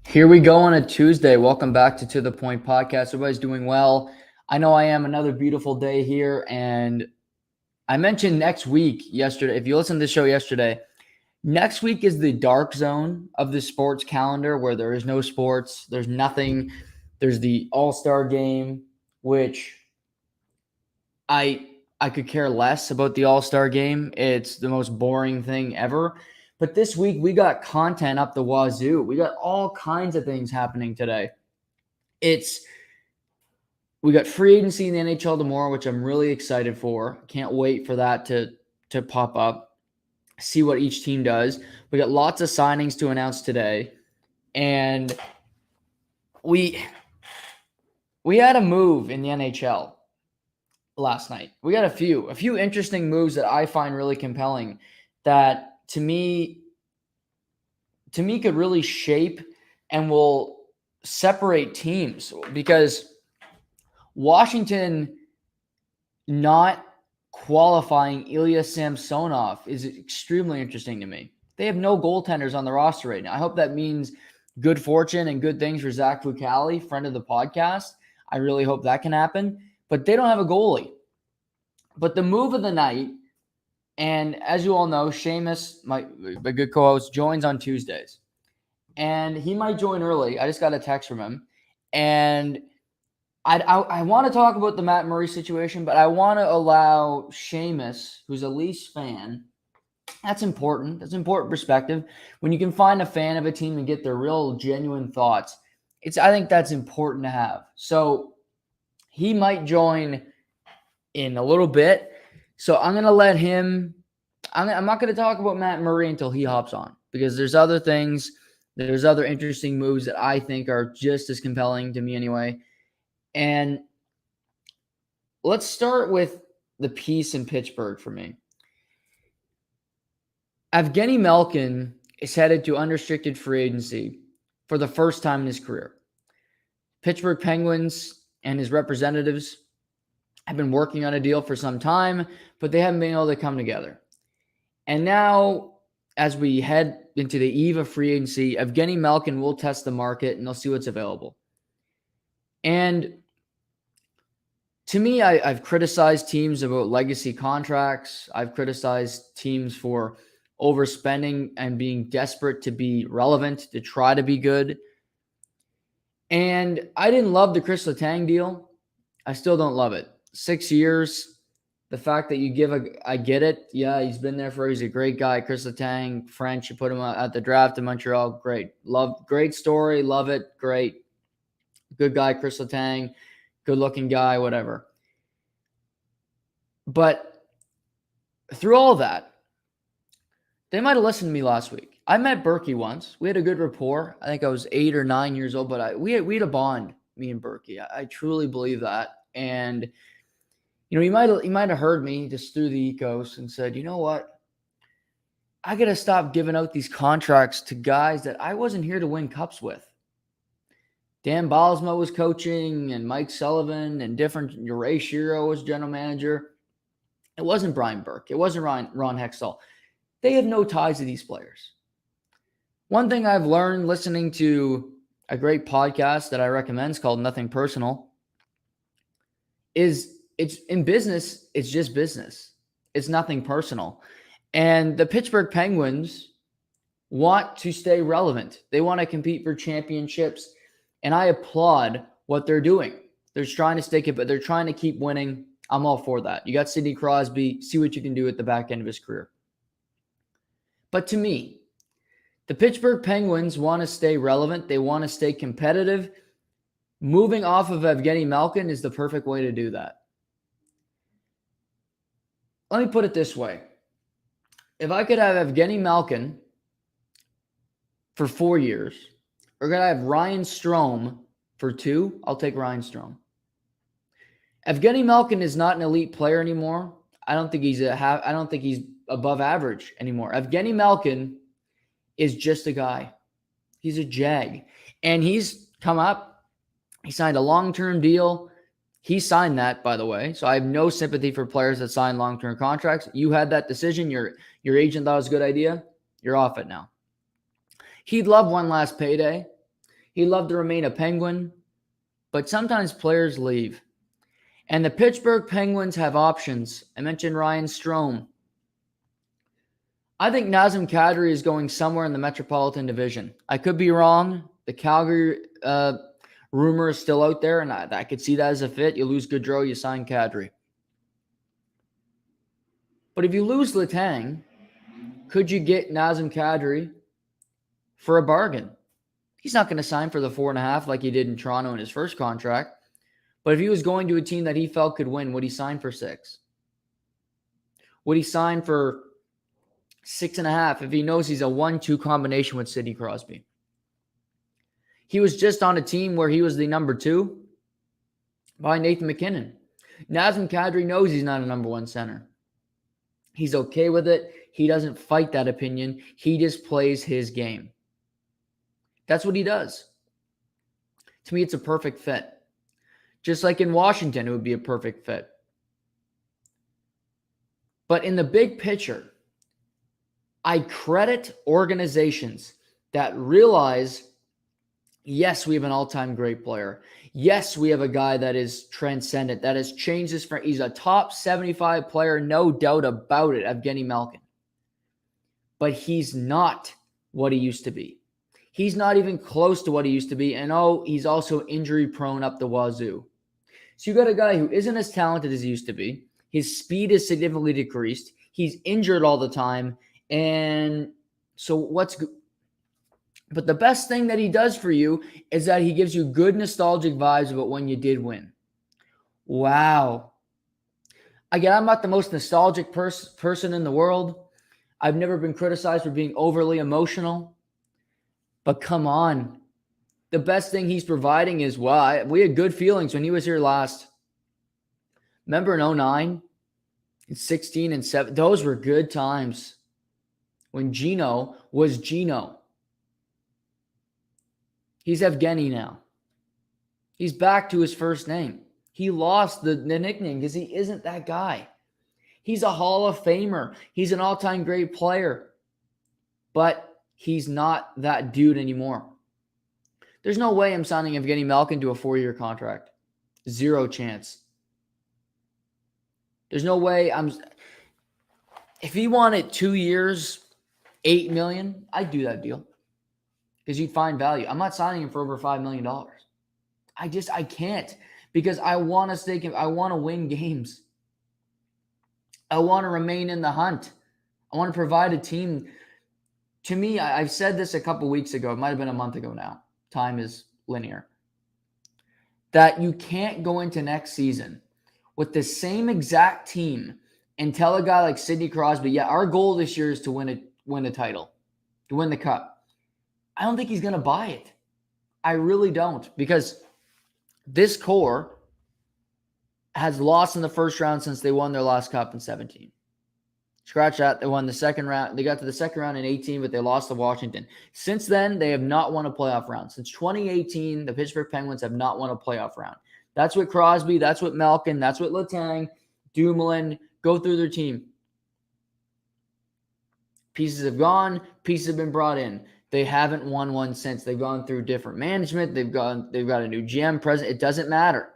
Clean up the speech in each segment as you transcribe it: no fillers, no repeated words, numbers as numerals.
Here we go on a Tuesday. Welcome back to the Point Podcast. Everybody's doing well. I know I am. Another beautiful day here. And I mentioned next week yesterday. If you listened to the show yesterday, next week is the dark zone of the sports calendar where there is no sports. There's nothing. There's the All-Star game, which I could care less about the All-Star game. It's the most boring thing ever. But this week, we got content up the wazoo. We got all kinds of things happening today. We got free agency in the NHL tomorrow, which I'm really excited for. Can't wait for that to pop up, see what each team does. We got lots of signings to announce today. And we had a move in the NHL last night. We got a few interesting moves that I find really compelling that to me could really shape and will separate teams, because Washington not qualifying Ilya Samsonov is extremely interesting to me. They have no goaltenders on the roster right now. I hope that means good fortune and good things for Zach Foucali, friend of the podcast. I really hope that can happen. But they don't have a goalie. But the move of the night, and as you all know, Shamus, my good co-host, joins on Tuesdays. And he might join early. I just got a text from him. And I want to talk about the Matt Murray situation, but I want to allow Shamus, who's a Leafs fan. That's important. That's important perspective. When you can find a fan of a team and get their real genuine thoughts, I think that's important to have. So he might join in a little bit. So I'm going to let him – I'm not going to talk about Matt Murray until he hops on, because there's other things, there's other interesting moves that I think are just as compelling to me anyway. And let's start with the piece in Pittsburgh for me. Evgeny Malkin is headed to unrestricted free agency for the first time in his career. Pittsburgh Penguins and his representatives have been working on a deal for some time, but they haven't been able to come together. And now, as we head into the eve of free agency, Evgeny Malkin will test the market and they'll see what's available. And to me, I've criticized teams about legacy contracts. I've criticized teams for overspending and being desperate to be relevant, to try to be good. And I didn't love the Chris Letang deal. I still don't love it. 6 years. The fact that you give I get it. Yeah, he's been there he's a great guy. Chris Letang, French, you put him at the draft in Montreal. Great. Great story. Love it. Great. Good guy, Chris Letang. Good looking guy, whatever. But through all that, they might have listened to me last week. I met Berkey once. We had a good rapport. I think I was 8 or 9 years old, but we had a bond, me and Berkey. I truly believe that. And he might have heard me just through the ecos and said, you know what? I got to stop giving out these contracts to guys that I wasn't here to win cups with. Dan Bylsma was coaching, and Mike Sullivan, and different. Ray Shiro was general manager. It wasn't Brian Burke. It wasn't Ron Hextall. They have no ties to these players. One thing I've learned listening to a great podcast that I recommend is called Nothing Personal is it's in business, it's just business. It's nothing personal. And the Pittsburgh Penguins want to stay relevant. They want to compete for championships. And I applaud what they're doing. They're trying to stick it, but they're trying to keep winning. I'm all for that. You got Sidney Crosby. See what you can do at the back end of his career. But to me, the Pittsburgh Penguins want to stay relevant. They want to stay competitive. Moving off of Evgeny Malkin is the perfect way to do that. Let me put it this way. If I could have Evgeny Malkin for 4 years, or could I have Ryan Strome for 2, I'll take Ryan Strome. Evgeny Malkin is not an elite player anymore. I don't think he's above average anymore. Evgeny Malkin is just a guy. He's a jag. And he's come up. He signed a long-term deal. He signed that, by the way. So I have no sympathy for players that sign long-term contracts. You had that decision. Your agent thought it was a good idea. You're off it now. He'd love one last payday. He loved to remain a Penguin, but sometimes players leave. And the Pittsburgh Penguins have options. I mentioned Ryan Strome. I think Nazem Kadri is going somewhere in the Metropolitan Division. I could be wrong. The Calgary rumor is still out there, and I could see that as a fit. You lose Gaudreau, you sign Kadri. But if you lose Letang, could you get Nazem Kadri for a bargain? He's not going to sign for the 4.5 like he did in Toronto in his first contract. But if he was going to a team that he felt could win, would he sign for 6? Would he sign for 6.5 if he knows he's a 1-2 combination with Sidney Crosby? He was just on a team where he was the number 2 by Nathan MacKinnon. Nazem Kadri knows he's not a number 1 center. He's okay with it. He doesn't fight that opinion. He just plays his game. That's what he does. To me, it's a perfect fit. Just like in Washington, it would be a perfect fit. But in the big picture, I credit organizations that realize, yes, we have an all-time great player. Yes, we have a guy that is transcendent, that has changed his frame. He's a top 75 player, no doubt about it, Evgeny Malkin. But he's not what he used to be. He's not even close to what he used to be. And he's also injury prone up the wazoo. So you got a guy who isn't as talented as he used to be. His speed is significantly decreased. He's injured all the time. And so what's good? But the best thing that he does for you is that he gives you good nostalgic vibes about when you did win. Wow. Again, I'm not the most nostalgic person in the world. I've never been criticized for being overly emotional. But come on. The best thing he's providing is, we had good feelings when he was here last. Remember in 2009, and 16 and 7, those were good times when Gino was Gino. He's Evgeny now. He's back to his first name. He lost the nickname because he isn't that guy. He's a Hall of Famer. He's an all-time great player. But he's not that dude anymore. There's no way I'm signing Evgeny Malkin to a 4-year contract. Zero chance. There's no way if he wanted 2 years, $8 million, I'd do that deal. Because you'd find value. I'm not signing him for over $5 million. I can't. Because I want to stay. I want to win games. I want to remain in the hunt. I want to provide a team. To me, I've said this a couple weeks ago. It might have been a month ago now. Time is linear. That you can't go into next season with the same exact team and tell a guy like Sidney Crosby, our goal this year is to win a title, to win the cup. I don't think he's going to buy it. I really don't, because this core has lost in the first round since they won their last cup in 17. Scratch that. They won the second round. They got to the second round in 18, but they lost to Washington. Since then, they have not won a playoff round. Since 2018, the Pittsburgh Penguins have not won a playoff round. That's what Crosby, that's what Malkin, that's what Letang, Dumoulin, go through their team. Pieces have gone, pieces have been brought in. They haven't won one since. They've gone through different management. They've got a new GM president. It doesn't matter.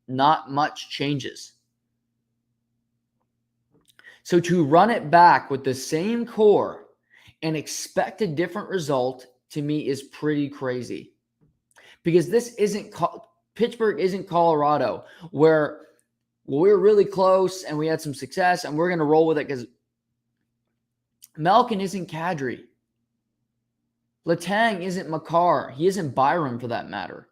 Not much changes. So to run it back with the same core and expect a different result, to me, is pretty crazy. Because this isn't Pittsburgh isn't Colorado, where we were really close and we had some success and we're going to roll with it, because Malkin isn't Kadri. Letang isn't Makar. He isn't Byram, for that matter.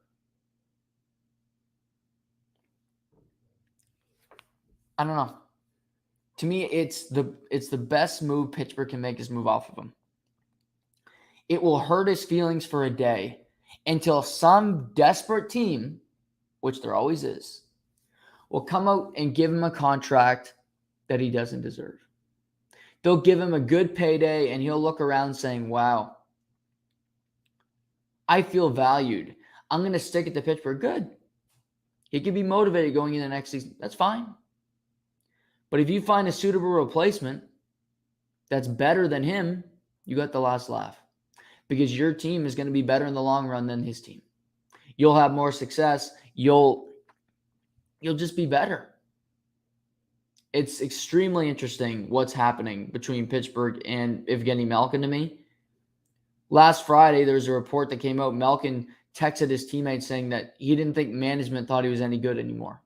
I don't know. To me, it's the best move Pittsburgh can make is move off of him. It will hurt his feelings for a day until some desperate team, which there always is, will come out and give him a contract that he doesn't deserve. They'll give him a good payday, and he'll look around saying, wow, I feel valued. I'm going to stick it to Pittsburgh. Good. He could be motivated going into next season. That's fine. But if you find a suitable replacement that's better than him, you got the last laugh. Because your team is going to be better in the long run than his team. You'll have more success. You'll just be better. It's extremely interesting what's happening between Pittsburgh and Evgeny Malkin to me. Last Friday, there was a report that came out. Malkin texted his teammates saying that he didn't think management thought he was any good anymore.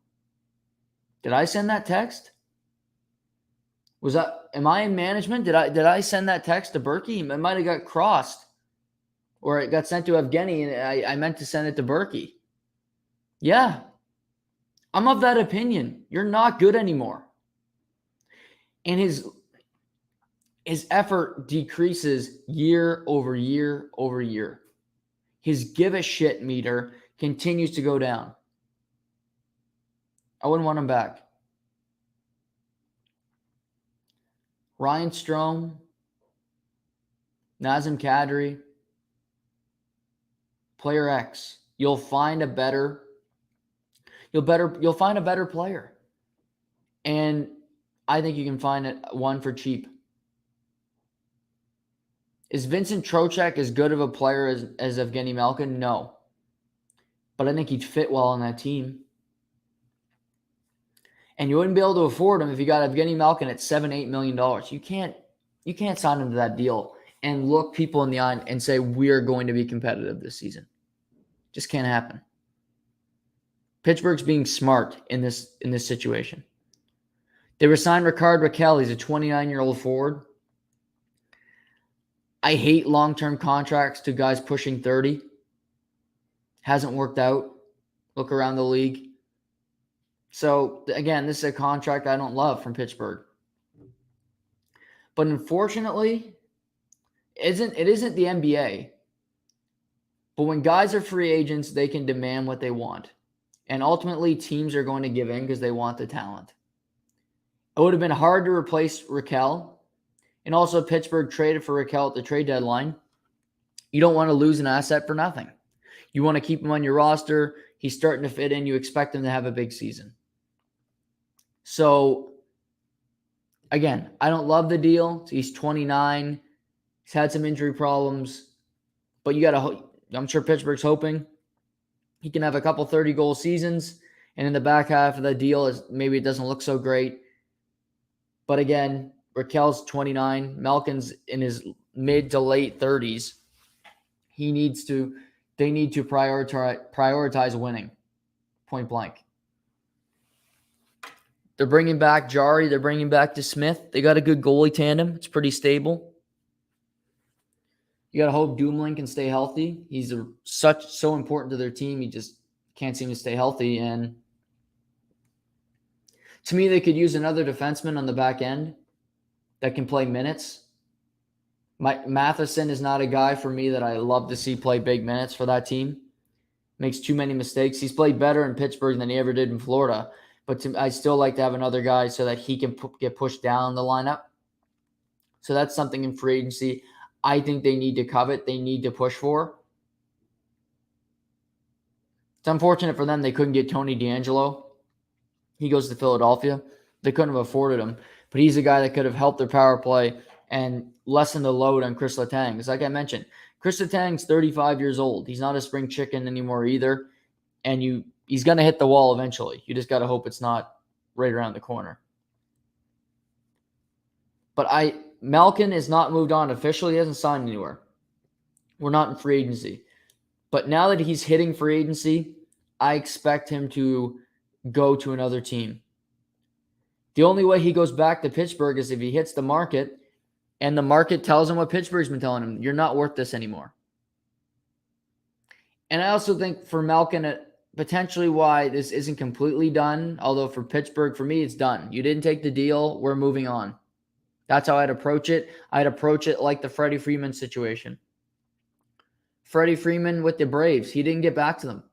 Did I send that text? Am I in management? Did I send that text to Berkey? It might have got crossed. Or it got sent to Evgeny, and I meant to send it to Berkey. Yeah. I'm of that opinion. You're not good anymore. And his effort decreases year over year over year. His give a shit meter continues to go down. I wouldn't want him back. Ryan Strome, Nazem Kadri, player X. You'll find a better player. And I think you can find one for cheap. Is Vincent Trocheck as good of a player as Evgeny Malkin? No. But I think he'd fit well on that team. And you wouldn't be able to afford him if you got Evgeny Malkin at $7-8 million. You can't sign him to that deal and look people in the eye and say we're going to be competitive this season. Just can't happen. Pittsburgh's being smart in this situation. They resigned Rickard Rakell. He's a 29-year-old forward. I hate long-term contracts to guys pushing 30. Hasn't worked out. Look around the league. So, again, this is a contract I don't love from Pittsburgh. But unfortunately, it isn't the NBA. But when guys are free agents, they can demand what they want. And ultimately, teams are going to give in because they want the talent. It would have been hard to replace Rakell. And also, Pittsburgh traded for Rakell at the trade deadline. You don't want to lose an asset for nothing. You want to keep him on your roster. He's starting to fit in. You expect him to have a big season. So, again, I don't love the deal. He's 29. He's had some injury problems. But I'm sure Pittsburgh's hoping he can have a couple 30-goal seasons. And in the back half of the deal, maybe it doesn't look so great. But again, Rakell's 29. Malkin's in his mid to late 30s. They need to prioritize winning. Point blank. They're bringing back Jari. They're bringing back DeSmith. They got a good goalie tandem. It's pretty stable. You got to hope Dumoulin can stay healthy. He's so important to their team. He just can't seem to stay healthy. And to me, they could use another defenseman on the back end that can play minutes. Matheson is not a guy for me that I love to see play big minutes for that team. Makes too many mistakes. He's played better in Pittsburgh than he ever did in Florida. But I still like to have another guy so that he can get pushed down the lineup. So that's something in free agency I think they need to covet. They need to push for. It's unfortunate for them they couldn't get Tony DeAngelo. He goes to Philadelphia. They couldn't have afforded him. But he's a guy that could have helped their power play and lessen the load on Chris Letang. Because like I mentioned, Chris Letang's 35 years old. He's not a spring chicken anymore either. And he's going to hit the wall eventually. You just got to hope it's not right around the corner. But Malkin has not moved on officially. He hasn't signed anywhere. We're not in free agency. But now that he's hitting free agency, I expect him to go to another team. The only way he goes back to Pittsburgh is if he hits the market and the market tells him what Pittsburgh's been telling him. You're not worth this anymore. And I also think for Malkin, potentially why this isn't completely done, although for Pittsburgh, for me, it's done. You didn't take the deal. We're moving on. That's how I'd approach it. I'd approach it like the Freddie Freeman situation. Freddie Freeman with the Braves, he didn't get back to them.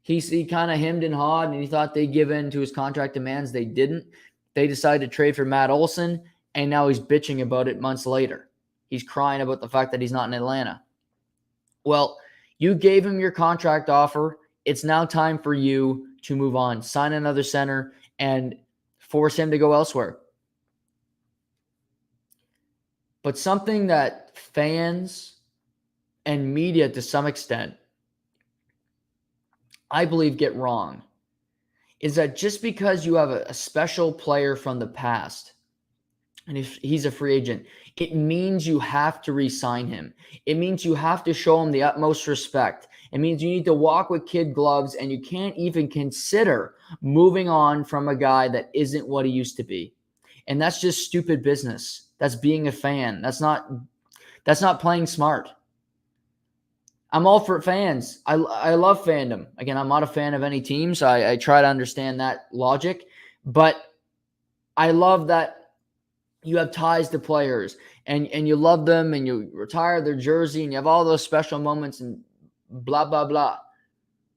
He kind of hemmed and hawed, and he thought they'd give in to his contract demands. They didn't. They decided to trade for Matt Olson, and now he's bitching about it months later. He's crying about the fact that he's not in Atlanta. Well, you gave him your contract offer. It's now time for you to move on. Sign another center and force him to go elsewhere. But something that fans and media to some extent I believe, get wrong is that just because you have a special player from the past, and if he's a free agent, it means you have to re-sign him. It means you have to show him the utmost respect. It means you need to walk with kid gloves, and you can't even consider moving on from a guy that isn't what he used to be. And that's just stupid business. That's being a fan. That's not playing smart. I'm all for fans. I love fandom. Again, I'm not a fan of any team, so I try to understand that logic. But I love that you have ties to players and you love them and you retire their jersey and you have all those special moments and blah, blah, blah.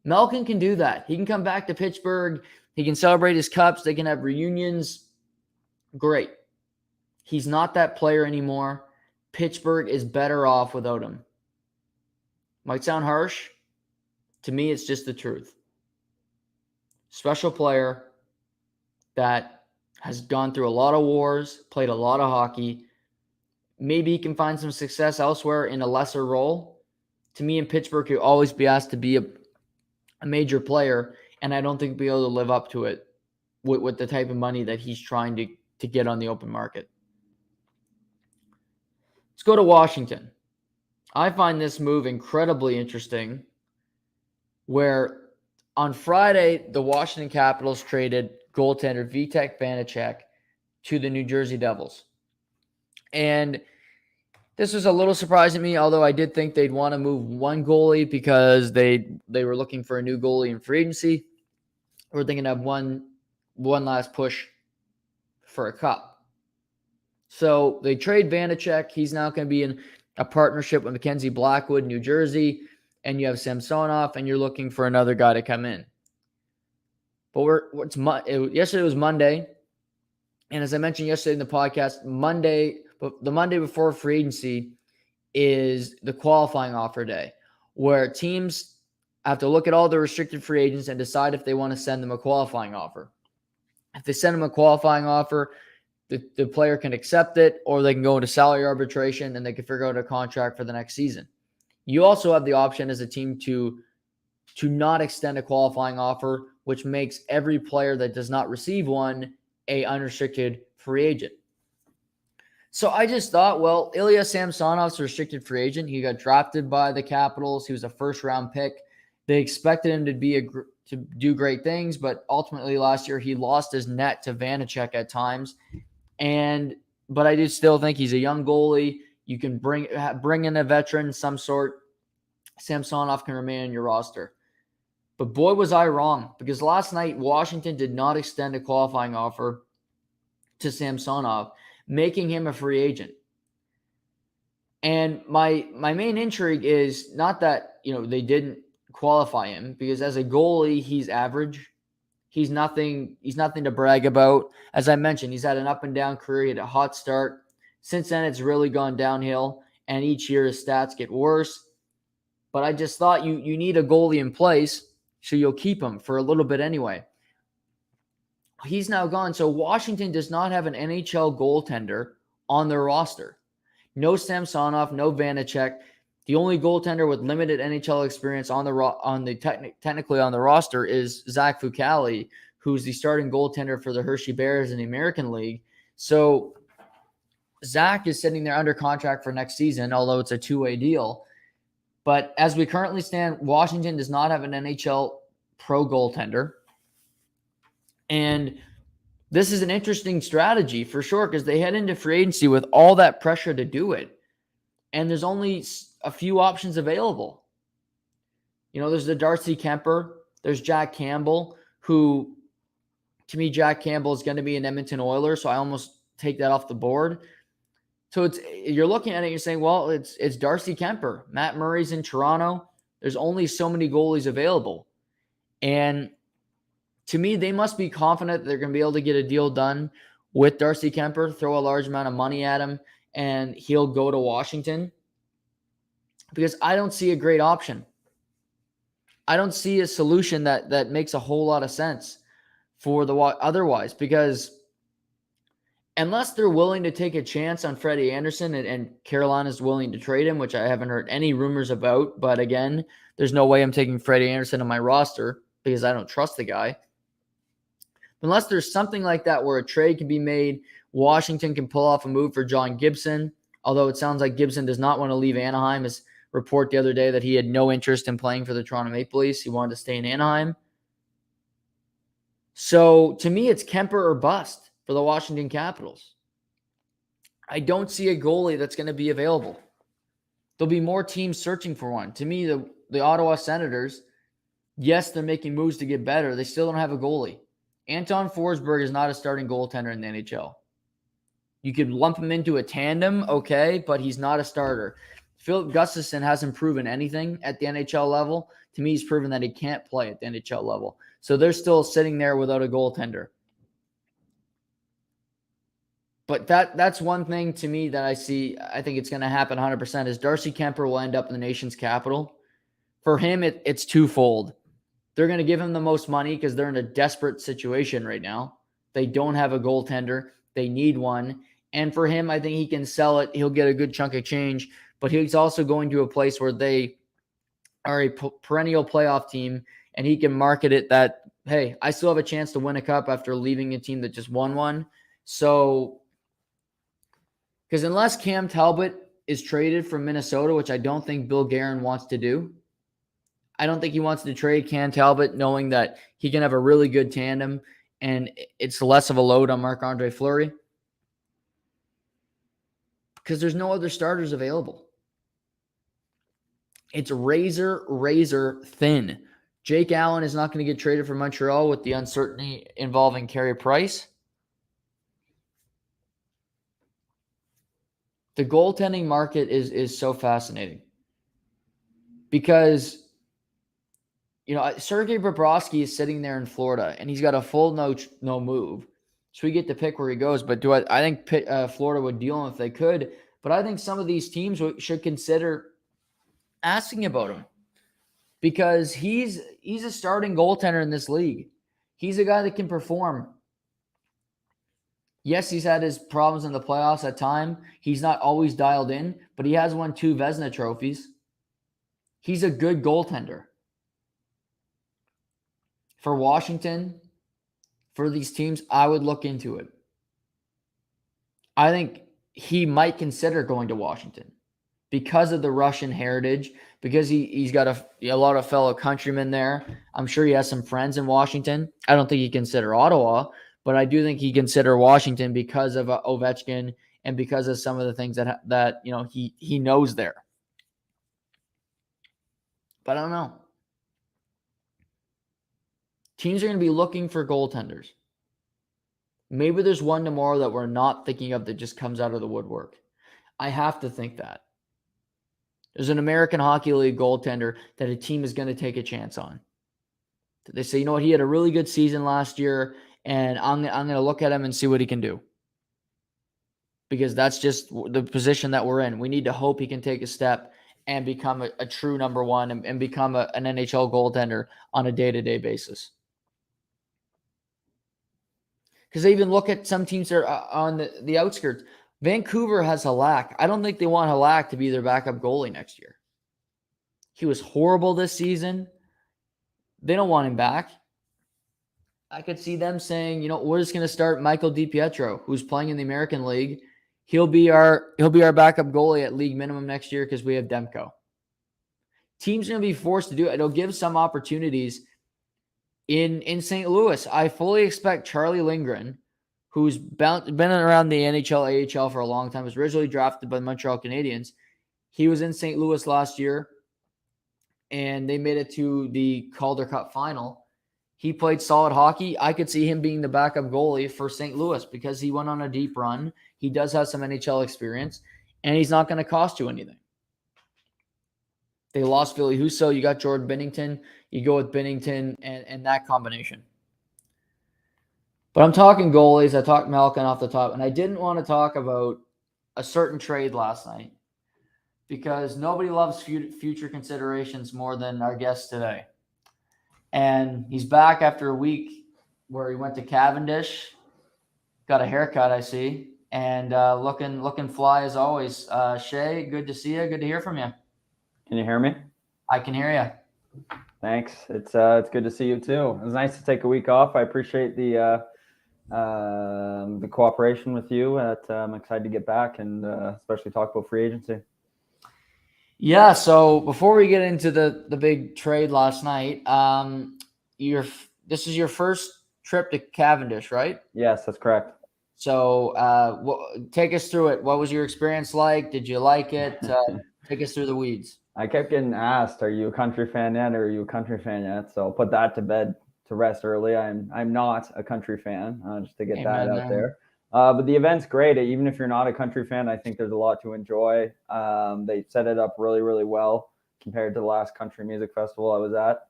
Malkin can do that. He can come back to Pittsburgh. He can celebrate his cups. They can have reunions. Great. He's not that player anymore. Pittsburgh is better off without him. Might sound harsh. To me, it's just the truth. Special player that has gone through a lot of wars, played a lot of hockey. Maybe he can find some success elsewhere in a lesser role. To me, in Pittsburgh, he'll always be asked to be a major player, and I don't think he'll be able to live up to it with the type of money that he's trying to get on the open market. Let's go to Washington. I find this move incredibly interesting, where on Friday, the Washington Capitals traded goaltender Vitek Vanacek to the New Jersey Devils. And this was a little surprising to me, although I did think they'd want to move one goalie because they were looking for a new goalie in free agency. We're thinking of one last push for a cup. So they trade Vanacek. He's now going to be in a partnership with Mackenzie Blackwood, New Jersey, and you have Samsonov, and you're looking for another guy to come in. But yesterday was Monday, and as I mentioned yesterday in the podcast, the Monday before free agency is the qualifying offer day, where teams have to look at all the restricted free agents and decide if they want to send them a qualifying offer. If they send them a qualifying offer, the player can accept it, or they can go into salary arbitration and they can figure out a contract for the next season. You also have the option as a team to not extend a qualifying offer, which makes every player that does not receive one a unrestricted free agent. So I just thought, well, Ilya Samsonov's a restricted free agent. He got drafted by the Capitals. He was a first-round pick. They expected him to do great things, but ultimately last year he lost his net to Vanacek at times. But I do still think he's a young goalie. You can bring in a veteran of some sort. Samsonov can remain on your roster. But boy, was I wrong, because last night Washington did not extend a qualifying offer to Samsonov, making him a free agent. And my main intrigue is not that, they didn't qualify him, because as a goalie, he's average. He's nothing to brag about. As I mentioned, he's had an up and down career. He had a hot start. Since then, it's really gone downhill, and each year his stats get worse. But I just thought you need a goalie in place, so you'll keep him for a little bit anyway. He's now gone. So Washington does not have an NHL goaltender on their roster. No Samsonov, no Vanacek. The only goaltender with limited NHL experience technically on the roster is Zach Foucali, who's the starting goaltender for the Hershey Bears in the American League. So Zach is sitting there under contract for next season, although it's a two-way deal. But as we currently stand, Washington does not have an NHL pro goaltender. And this is an interesting strategy for sure, because they head into free agency with all that pressure to do it. And there's only a few options available. There's the Darcy Kemper. There's Jack Campbell, who, to me, Jack Campbell is going to be an Edmonton Oiler, so I almost take that off the board. So you're looking at it, you're saying, well, it's Darcy Kemper. Matt Murray's in Toronto. There's only so many goalies available. And to me, they must be confident that they're going to be able to get a deal done with Darcy Kemper, throw a large amount of money at him, and he'll go to Washington. Because I don't see a great option. I don't see a solution that makes a whole lot of sense for the otherwise, because unless they're willing to take a chance on Freddie Anderson and Carolina's willing to trade him, which I haven't heard any rumors about, but again, there's no way I'm taking Freddie Anderson on my roster. because I don't trust the guy. Unless there's something like that where a trade can be made, Washington can pull off a move for John Gibson, although it sounds like Gibson does not want to leave Anaheim. His report the other day that he had no interest in playing for the Toronto Maple Leafs. He wanted to stay in Anaheim. So to me, it's Kemper or bust for the Washington Capitals. I don't see a goalie that's going to be available. There'll be more teams searching for one. To me, the Ottawa Senators, yes, they're making moves to get better. They still don't have a goalie. Anton Forsberg is not a starting goaltender in the NHL. You could lump him into a tandem, okay, but he's not a starter. Philip Gustafsson hasn't proven anything at the NHL level. To me, he's proven that he can't play at the NHL level. So they're still sitting there without a goaltender. But that's one thing to me that I see. I think it's going to happen 100% is Darcy Kemper will end up in the nation's capital. For him, it's twofold. They're going to give him the most money because they're in a desperate situation right now. They don't have a goaltender. They need one. And for him, I think he can sell it. He'll get a good chunk of change. But he's also going to a place where they are a perennial playoff team, and he can market it that, hey, I still have a chance to win a cup after leaving a team that just won one. So, because unless Cam Talbot is traded from Minnesota, which I don't think Bill Guerin wants to do, I don't think he wants to trade Cam Talbot knowing that he can have a really good tandem and it's less of a load on Marc-Andre Fleury because there's no other starters available. It's razor thin. Jake Allen is not going to get traded from Montreal with the uncertainty involving Carey Price. The goaltending market is so fascinating because Sergei Bobrovsky is sitting there in Florida, and he's got a full no move. So we get to pick where he goes. But I think Florida would deal him if they could. But I think some of these teams should consider asking about him because he's a starting goaltender in this league. He's a guy that can perform. Yes, he's had his problems in the playoffs at time. He's not always dialed in, but he has won 2 Vezina trophies. He's a good goaltender. For Washington, for these teams, I would look into it. I think he might consider going to Washington because of the Russian heritage, because he's got a lot of fellow countrymen there. I'm sure he has some friends in Washington. I don't think he'd consider Ottawa, but I do think he'd consider Washington because of Ovechkin and because of some of the things that he knows there. But I don't know. Teams are going to be looking for goaltenders. Maybe there's one tomorrow that we're not thinking of that just comes out of the woodwork. I have to think that. There's an American Hockey League goaltender that a team is going to take a chance on. They say, you know what, he had a really good season last year, and I'm going to look at him and see what he can do. Because that's just the position that we're in. We need to hope he can take a step and become a true number one and become an NHL goaltender on a day-to-day basis. Because they even look at some teams that are on the outskirts. Vancouver has Halak. I don't think they want Halak to be their backup goalie next year. He was horrible this season. They don't want him back. I could see them saying, we're just going to start Michael DiPietro, who's playing in the American League. He'll be our backup goalie at league minimum next year because we have Demko. Teams are going to be forced to do it. It'll give some opportunities in St. Louis. I fully expect Charlie Lindgren, who's been around the NHL, AHL for a long time, was originally drafted by the Montreal Canadiens. He was in St. Louis last year, and they made it to the Calder Cup final. He played solid hockey. I could see him being the backup goalie for St. Louis because he went on a deep run. He does have some NHL experience, and he's not going to cost you anything. They lost Billy Husso. You got Jordan Binnington. You go with Binnington and that combination. But I'm talking goalies. I talked Malkin off the top, and I didn't want to talk about a certain trade last night because nobody loves future considerations more than our guest today. And he's back after a week where he went to Cavendish, got a haircut, I see, and looking fly as always. Shay, good to see you. Good to hear from you. Can you hear me? I can hear you. Thanks. It's good to see you too. It was nice to take a week off. I appreciate the cooperation with you. I'm excited to get back and especially talk about free agency. Yeah. So before we get into the big trade last night, this is your first trip to Cavendish, right? Yes, that's correct. So take us through it. What was your experience like? Did you like it? Take us through the weeds. I kept getting asked, "Are you a country fan yet? Or are you a country fan yet?" So I'll put that to rest early. I'm not a country fan, just to get that out there. But the event's great. Even if you're not a country fan, I think there's a lot to enjoy. They set it up really, really well compared to the last country music festival I was at,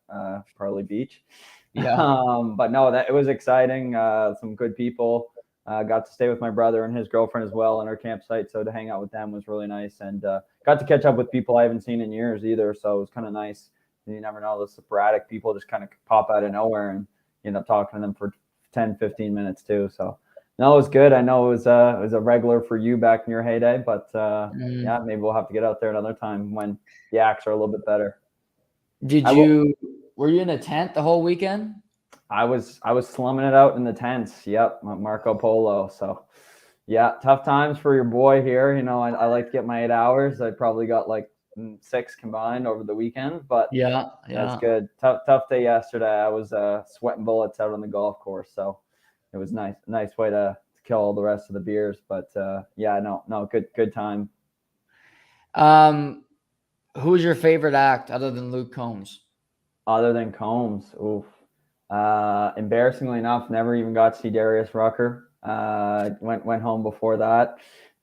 Parley Beach. Yeah. But no, it was exciting. Some good people. Got to stay with my brother and his girlfriend as well in our campsite. So to hang out with them was really nice. And got to catch up with people I haven't seen in years either. So it was kind of nice. You never know, the sporadic people just kind of pop out of nowhere, and you end up talking to them for 10, 15 minutes too. So no, it was good. I know it was a regular for you back in your heyday, but yeah, maybe we'll have to get out there another time when the acts are a little bit better. Were you in a tent the whole weekend? I was slumming it out in the tents. Yep, Marco Polo. So yeah, tough times for your boy here. You know, I like to get my 8 hours. I probably got like 6 combined over the weekend, but yeah, that's good. Tough day yesterday. I was sweating bullets out on the golf course, so it was nice way to kill all the rest of the beers. But yeah, no, good time. Who's your favorite act other than Luke Combs? Other than Combs, oof. Embarrassingly enough, never even got to see Darius Rucker. Went home before that.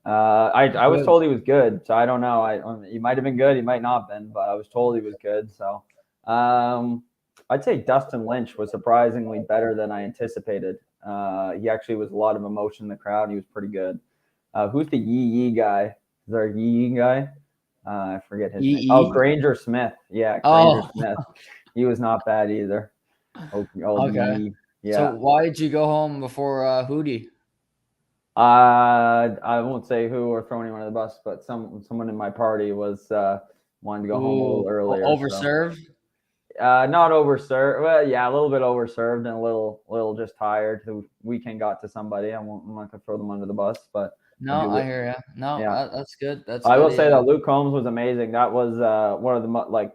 I was told he was good, so I don't know. He might have been good, he might not have been, but I was told he was good. So I'd say Dustin Lynch was surprisingly better than I anticipated. He actually was a lot of emotion in the crowd. He was pretty good. Who's the Yee guy? Is there a Yee guy? I forget his name. Oh, Granger Smith. Yeah, Granger Smith. He was not bad either. Okay. Yee. Yeah. So why did you go home before Hootie? I won't say who or throw anyone under the bus, but someone in my party was wanted to go home a little earlier. Overserved? So. Not overserved. Well, yeah, a little bit overserved and a little just tired. The weekend got to somebody. I'm not gonna throw them under the bus, but no, I hear you. No, yeah. That's good. I will say that Luke Combs was amazing. That was one of the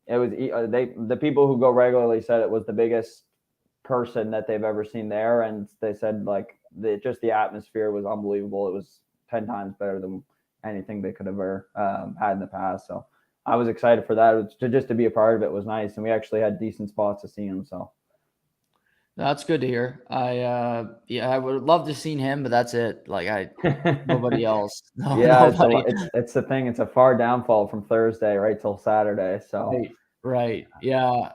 it was the people who go regularly said it was the biggest person that they've ever seen there, and they said just the atmosphere was unbelievable. It was 10 times better than anything they could have ever had in the past. So I was excited for that. Just to be a part of it was nice, and we actually had decent spots to see him. So that's good to hear. I would love to seen him, but that's it. Nobody else. No, yeah, nobody. It's the thing. It's a far downfall from Thursday right till Saturday. So right. Yeah.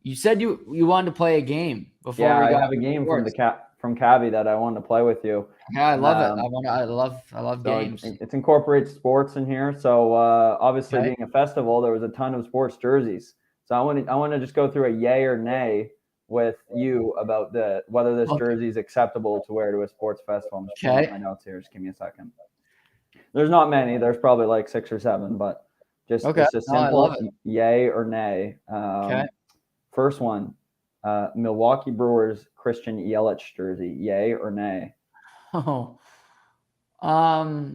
You said you wanted to play a game before. Yeah, I have a game from Cavi that I wanted to play with you. Yeah, I love it. I love games. It incorporates sports in here. So obviously, being a festival, there was a ton of sports jerseys. So I want to just go through a yay or nay with you about whether this jersey is acceptable to wear to a sports festival. I'm just pulling up my notes here. Just give me a second. There's not many. There's probably like 6 or 7, but just a simple yay or nay. First one, Milwaukee Brewers Christian Yelich jersey, yay or nay? Oh, wow,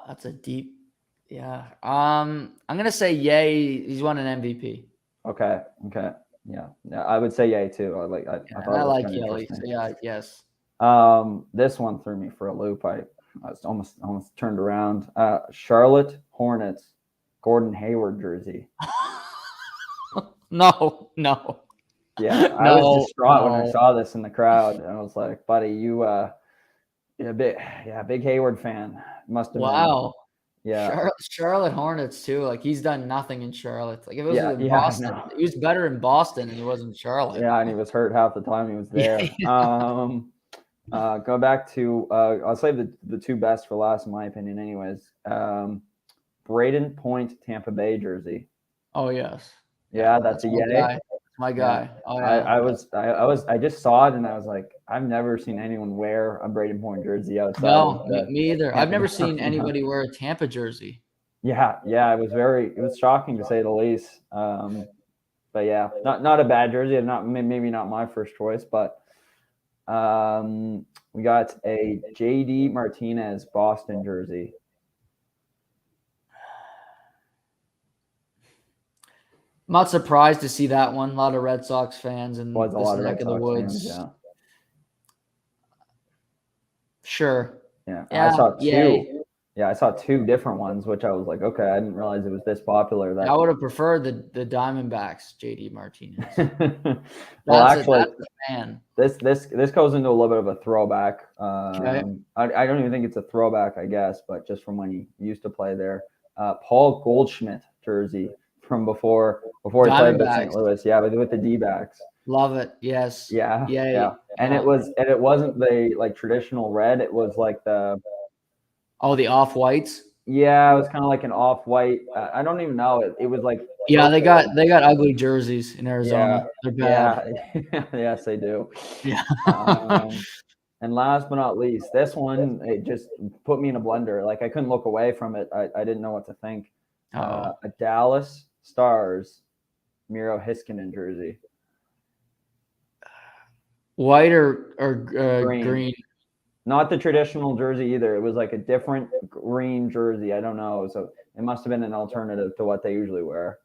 that's a deep. Yeah. I'm gonna say yay. He's won an MVP. Okay. Yeah, I would say yay too. I like Yelich. Yeah. Yes. This one threw me for a loop. I was almost turned around. Charlotte Hornets Gordon Hayward jersey. No. Yeah, I was distraught when I saw this in the crowd, and I was like, "Buddy, you big Hayward fan must have been." Yeah, Charlotte Hornets too. He's done nothing in Charlotte. If it was in Boston, he was better in Boston, and he was in Charlotte. Yeah, and he was hurt half the time he was there. Go back to I'll save the 2 best for last, in my opinion. Anyways, Braden Point Tampa Bay jersey. Oh yes. Yeah, that's a yay. My guy. Yeah. Oh, yeah. I just saw it and I was like, I've never seen anyone wear a Braden Point jersey outside. No, me either. I've never seen anybody wear a Tampa jersey. Yeah, it was shocking to say the least. But yeah, not a bad jersey. Maybe not my first choice, but we got a JD Martinez Boston jersey. I'm not surprised to see that one. A lot of Red Sox fans in Was a this lot of neck Red of the Sox woods. fans, yeah. Sure. Yeah, I Yeah. saw Yay. two. Yeah, I saw two different ones, which I was like, okay, I didn't realize it was this popular. I would have preferred the Diamondbacks, JD Martinez. Well, That's actually, a fan. this goes into a little bit of a throwback. Okay. I don't even think it's a throwback, I guess, but just from when he used to play there. Paul Goldschmidt jersey from before he played with St. Diamondbacks. Louis. Yeah, with the D-backs. Love it. Yes. Yeah, Yay. yeah. And Yeah. it wasn't the like traditional red. It was like the the off-whites. yeah, it was kind of like an off-white. I don't even know. It was like Yeah, they purple. got ugly jerseys in Yeah, Arizona. They're bad. yeah, yes, they do. Yeah. And last but not least, this one it just put me in a blender. Like I couldn't look away from it. I didn't know what to think. A Dallas Stars Miro Heiskanen jersey. White or green? Not the traditional jersey either. It was like a different green jersey. I don't know. So it must have been an alternative to what they usually wear.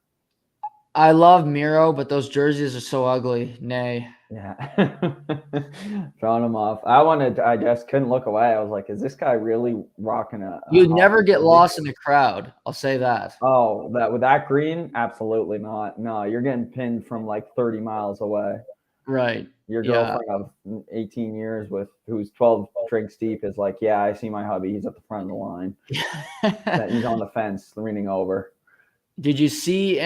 I love Miro, but those jerseys are so ugly. Nay. Yeah. Drawn him off. I just couldn't look away. I was like, is this guy really rocking a You'd never get jersey? lost in a crowd. I'll say that. Oh, with that green? Absolutely not. No, you're getting pinned from like 30 miles away. Right. Your girlfriend of 18 years who's 12 drinks deep is like, yeah, I see my hubby. He's at the front of the line. He's on the fence, leaning over. Did you see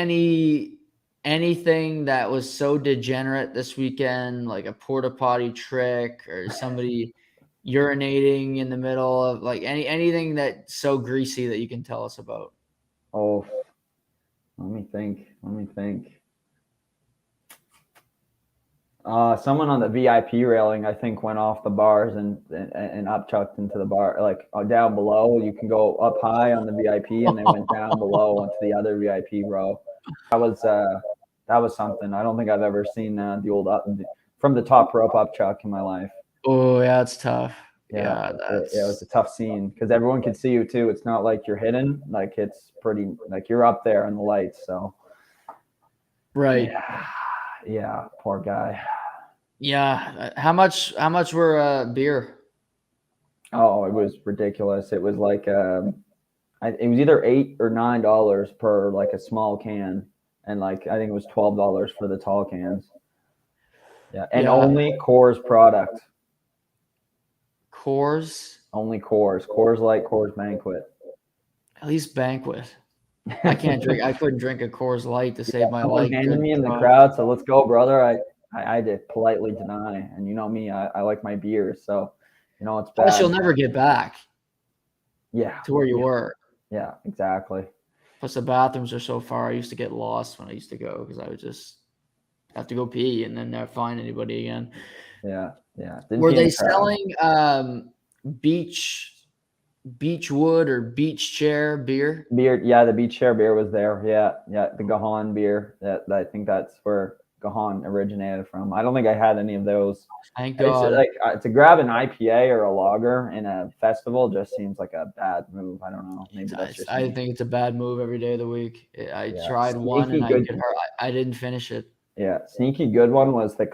anything that was so degenerate this weekend, like a porta potty trick or somebody urinating in the middle of like anything that's so greasy that you can tell us about? Oh, let me think. Someone on the VIP railing, I think, went off the bars and upchucked into the bar. Like down below, you can go up high on the VIP, and they went down below onto the other VIP row. That was something. I don't think I've ever seen the old up from the top rope upchuck in my life. Oh yeah, it's tough. Yeah, it was a tough scene because everyone can see you too. It's not like you're hidden. Like it's pretty. Like you're up there in the lights. So right. Yeah, poor guy. Yeah. How much were beer? Oh, it was ridiculous. It was like it was either $8 or $9 per like a small can, and like I think it was $12 for the tall cans. Yeah, and only Coors product. Coors? Only Coors. Coors Light, Coors Banquet. At least Banquet. I can't drink. I couldn't drink a Coors Light to save my life. Handed me in the crowd, so let's go, brother. I did politely deny, and you know me, I like my beers, so you know it's bad. Plus, you'll never get back. Yeah. To where you were. Yeah, exactly. Plus, the bathrooms are so far. I used to get lost when I used to go because I would just have to go pee and then never find anybody again. Yeah. Were they selling Beechwood or beach chair beer? Yeah, the beach chair beer was there. Yeah, the Gahan beer. That I think that's where Gahan originated from. I don't think I had any of those. Thank God. To grab an IPA or a lager in a festival just seems like a bad move. I don't know. Maybe that's just I think it's a bad move every day of the week. I tried one and I didn't finish it. Yeah, sneaky good one was the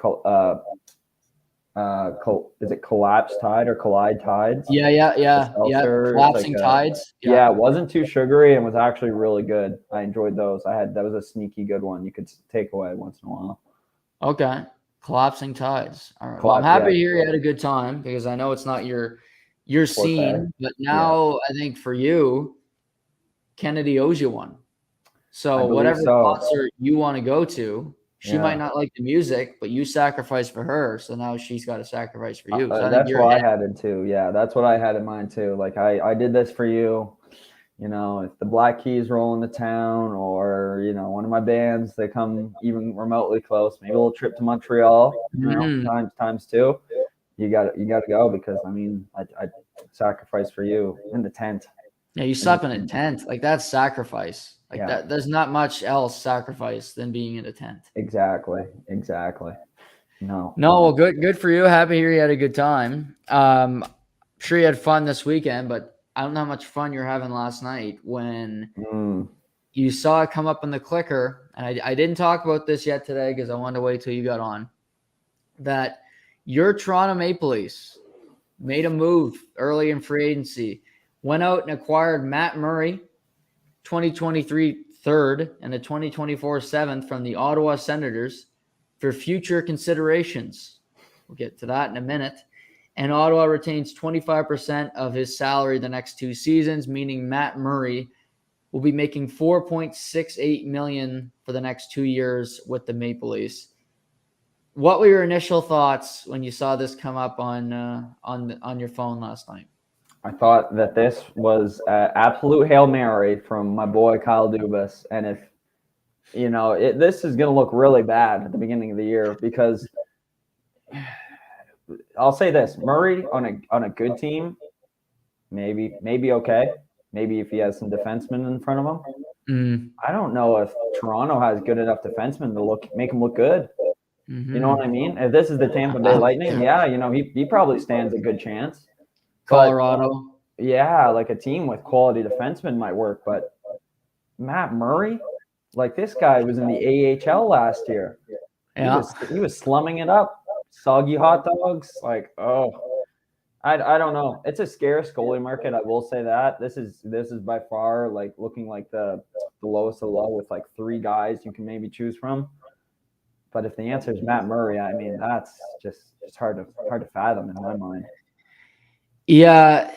is it Collapse Tide or Collide Tides? Yeah. Collapsing Tides. Yeah, it wasn't too sugary and was actually really good. I enjoyed those. That was a sneaky good one you could take away once in a while. Okay. Collapsing Tides. All right. Well, I'm happy to hear you had a good time because I know it's not your scene, but now I think for you, Kennedy owes you one. So whatever concert you want to go to, she might not like the music, but you sacrificed for her, so now she's got to sacrifice for you. So that's what I had in too. Yeah, that's what I had in mind too. Like I did this for you. You know, if the Black Keys roll into town, or you know, one of my bands, they come even remotely close, maybe a little trip to Montreal, you know, times two. You got to go because I mean, I sacrificed for you in the tent. Yeah, you slept in a tent. Like, that's sacrifice. Like, Yeah. that there's not much else sacrifice than being in a tent. Exactly. No. No, well, good for you. Happy to hear you had a good time. Sure you had fun this weekend, but I don't know how much fun you're having last night when you saw it come up in the clicker. And I didn't talk about this yet today because I wanted to wait till you got on. That your Toronto Maple Leafs made a move early in free agency, went out and acquired Matt Murray, 2023 third and a 2024 seventh from the Ottawa Senators for future considerations. We'll get to that in a minute. And Ottawa retains 25% of his salary the next 2 seasons, meaning Matt Murray will be making $4.68 million for the next 2 years with the Maple Leafs. What were your initial thoughts when you saw this come up on your phone last night? I thought that this was an absolute Hail Mary from my boy Kyle Dubas. And if, this is going to look really bad at the beginning of the year because I'll say this, Murray on a good team, maybe okay. Maybe if he has some defensemen in front of him. I don't know if Toronto has good enough defensemen to make him look good. You know what I mean? If this is the Tampa Bay Lightning, he probably stands a good chance. Colorado. Yeah, like a team with quality defensemen might work. But Matt Murray, like this guy was in the AHL last year. Yeah. He was slumming it up. Soggy hot dogs. Like, I don't know. It's a scarce goalie market. I will say that. This is by far like looking like the lowest of low with like 3 guys you can maybe choose from. But if the answer is Matt Murray, I mean, that's just hard to fathom in my mind. Yeah.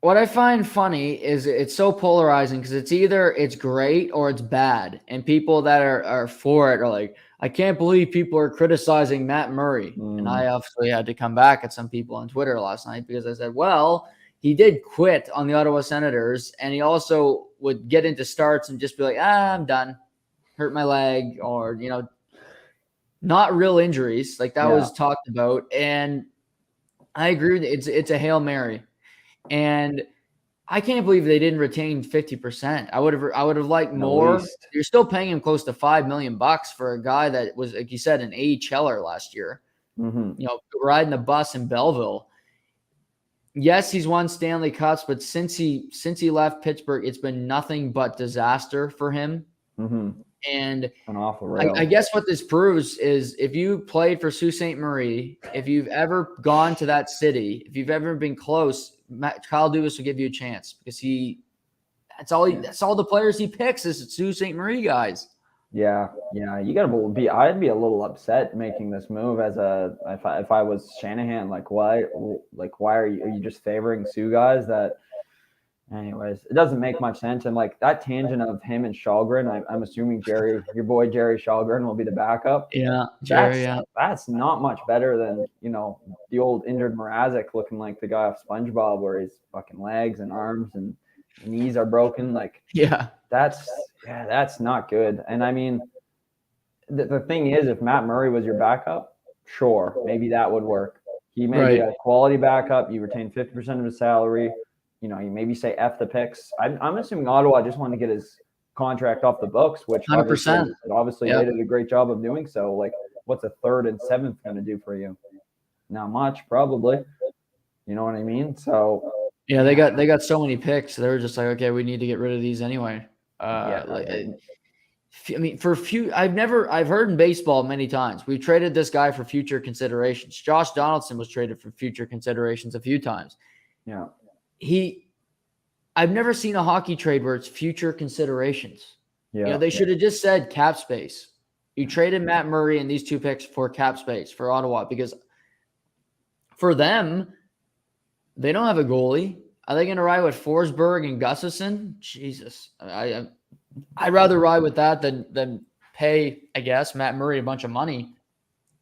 What I find funny is it's so polarizing because it's either it's great or it's bad. And people that are for it are like, I can't believe people are criticizing Matt Murray. And I obviously had to come back at some people on Twitter last night because I said, well, he did quit on the Ottawa Senators. And he also would get into starts and just be like, I'm done. Hurt my leg or, not real injuries. Like that was talked about. And I agree with it. It's a Hail Mary. And I can't believe they didn't retain 50%. I would have liked more. You're still paying him close to $5 million for a guy that was, like you said, an AHLer last year. Riding the bus in Belleville. Yes, he's won Stanley Cups, but since he left Pittsburgh, it's been nothing but disaster for him. And I guess what this proves is if you played for Sault Ste. Marie, if you've ever gone to that city, if you've ever been close, Kyle Dubas will give you a chance because that's all the players he picks is Sault Ste. Marie guys. Yeah. You gotta be. I'd be a little upset making this move if I was Shanahan. Like why are you just favoring Sioux guys that? Anyways, it doesn't make much sense. And like that tangent of him and Shalgren, I'm assuming your boy Jerry Shalgren will be the backup. Yeah, Jerry. That's not much better than the old injured Mrazek looking like the guy off SpongeBob where his fucking legs and arms and knees are broken. Like that's not good. And I mean, the thing is, if Matt Murray was your backup, sure, maybe that would work. He may be a quality backup. You retain 50% of his salary. You maybe say F the picks. I'm assuming Ottawa just wanted to get his contract off the books, which 100%. Obviously they did a great job of doing so. Like, what's a 3rd and 7th going to do for you? Not much, probably. You know what I mean? So yeah, they got so many picks. They were just like, okay, we need to get rid of these anyway. I've heard in baseball many times we've traded this guy for future considerations. Josh Donaldson was traded for future considerations a few times. Yeah. I've never seen a hockey trade where it's future considerations. Yeah. They should have just said cap space. You traded Matt Murray and these 2 picks for cap space for Ottawa because for them, they don't have a goalie. Are they going to ride with Forsberg and Gustafsson? Jesus. I'd rather ride with that than pay, I guess, Matt Murray a bunch of money.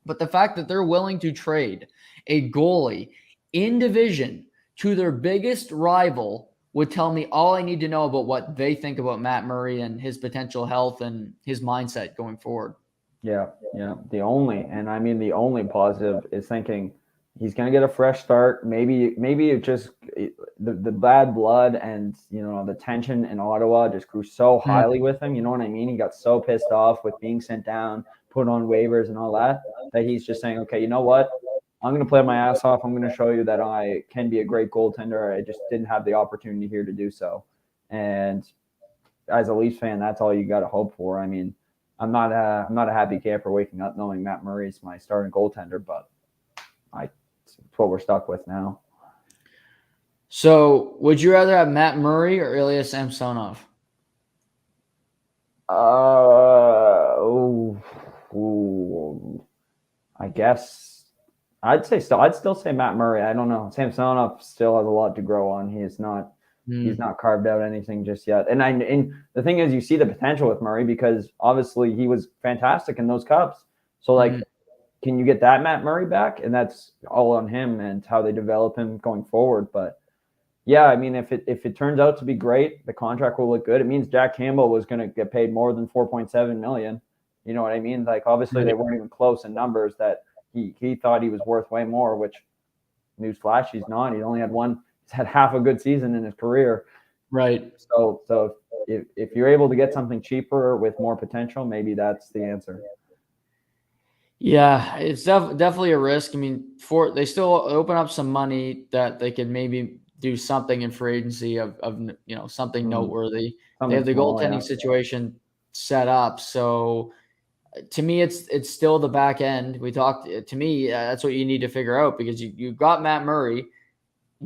But the fact that they're willing to trade a goalie in division to their biggest rival would tell me all I need to know about what they think about Matt Murray and his potential health and his mindset going forward. Yeah. The only positive is thinking He's going to get a fresh start. Maybe it just the bad blood and the tension in Ottawa just grew so highly with him. You know what I mean? He got so pissed off with being sent down, put on waivers and all that he's just saying, okay, you know what? I'm going to play my ass off. I'm going to show you that I can be a great goaltender. I just didn't have the opportunity here to do so. And as a Leafs fan, that's all you got to hope for. I mean, I'm not a happy camper waking up knowing Matt Murray's my starting goaltender, but it's what we're stuck with now. So, would you rather have Matt Murray or Ilya Samsonov? I guess I'd still say Matt Murray. I don't know. Samsonov still has a lot to grow on. He's not carved out anything just yet. And the thing is, you see the potential with Murray because obviously he was fantastic in those cups. So can you get that Matt Murray back? And that's all on him and how they develop him going forward. But yeah, I mean, if it turns out to be great, the contract will look good. It means Jack Campbell was going to get paid more than $4.7 million. You know what I mean? Like, obviously, they weren't even close in numbers. That he thought he was worth way more. Which, newsflash, he's not. He's had half a good season in his career. Right. So if you're able to get something cheaper with more potential, maybe that's the answer. Yeah, it's definitely a risk. I mean, they still open up some money that they could maybe do something in free agency of something noteworthy. They have the goaltending situation set up, so to me, it's still the back end. To me, that's what you need to figure out because you've got Matt Murray,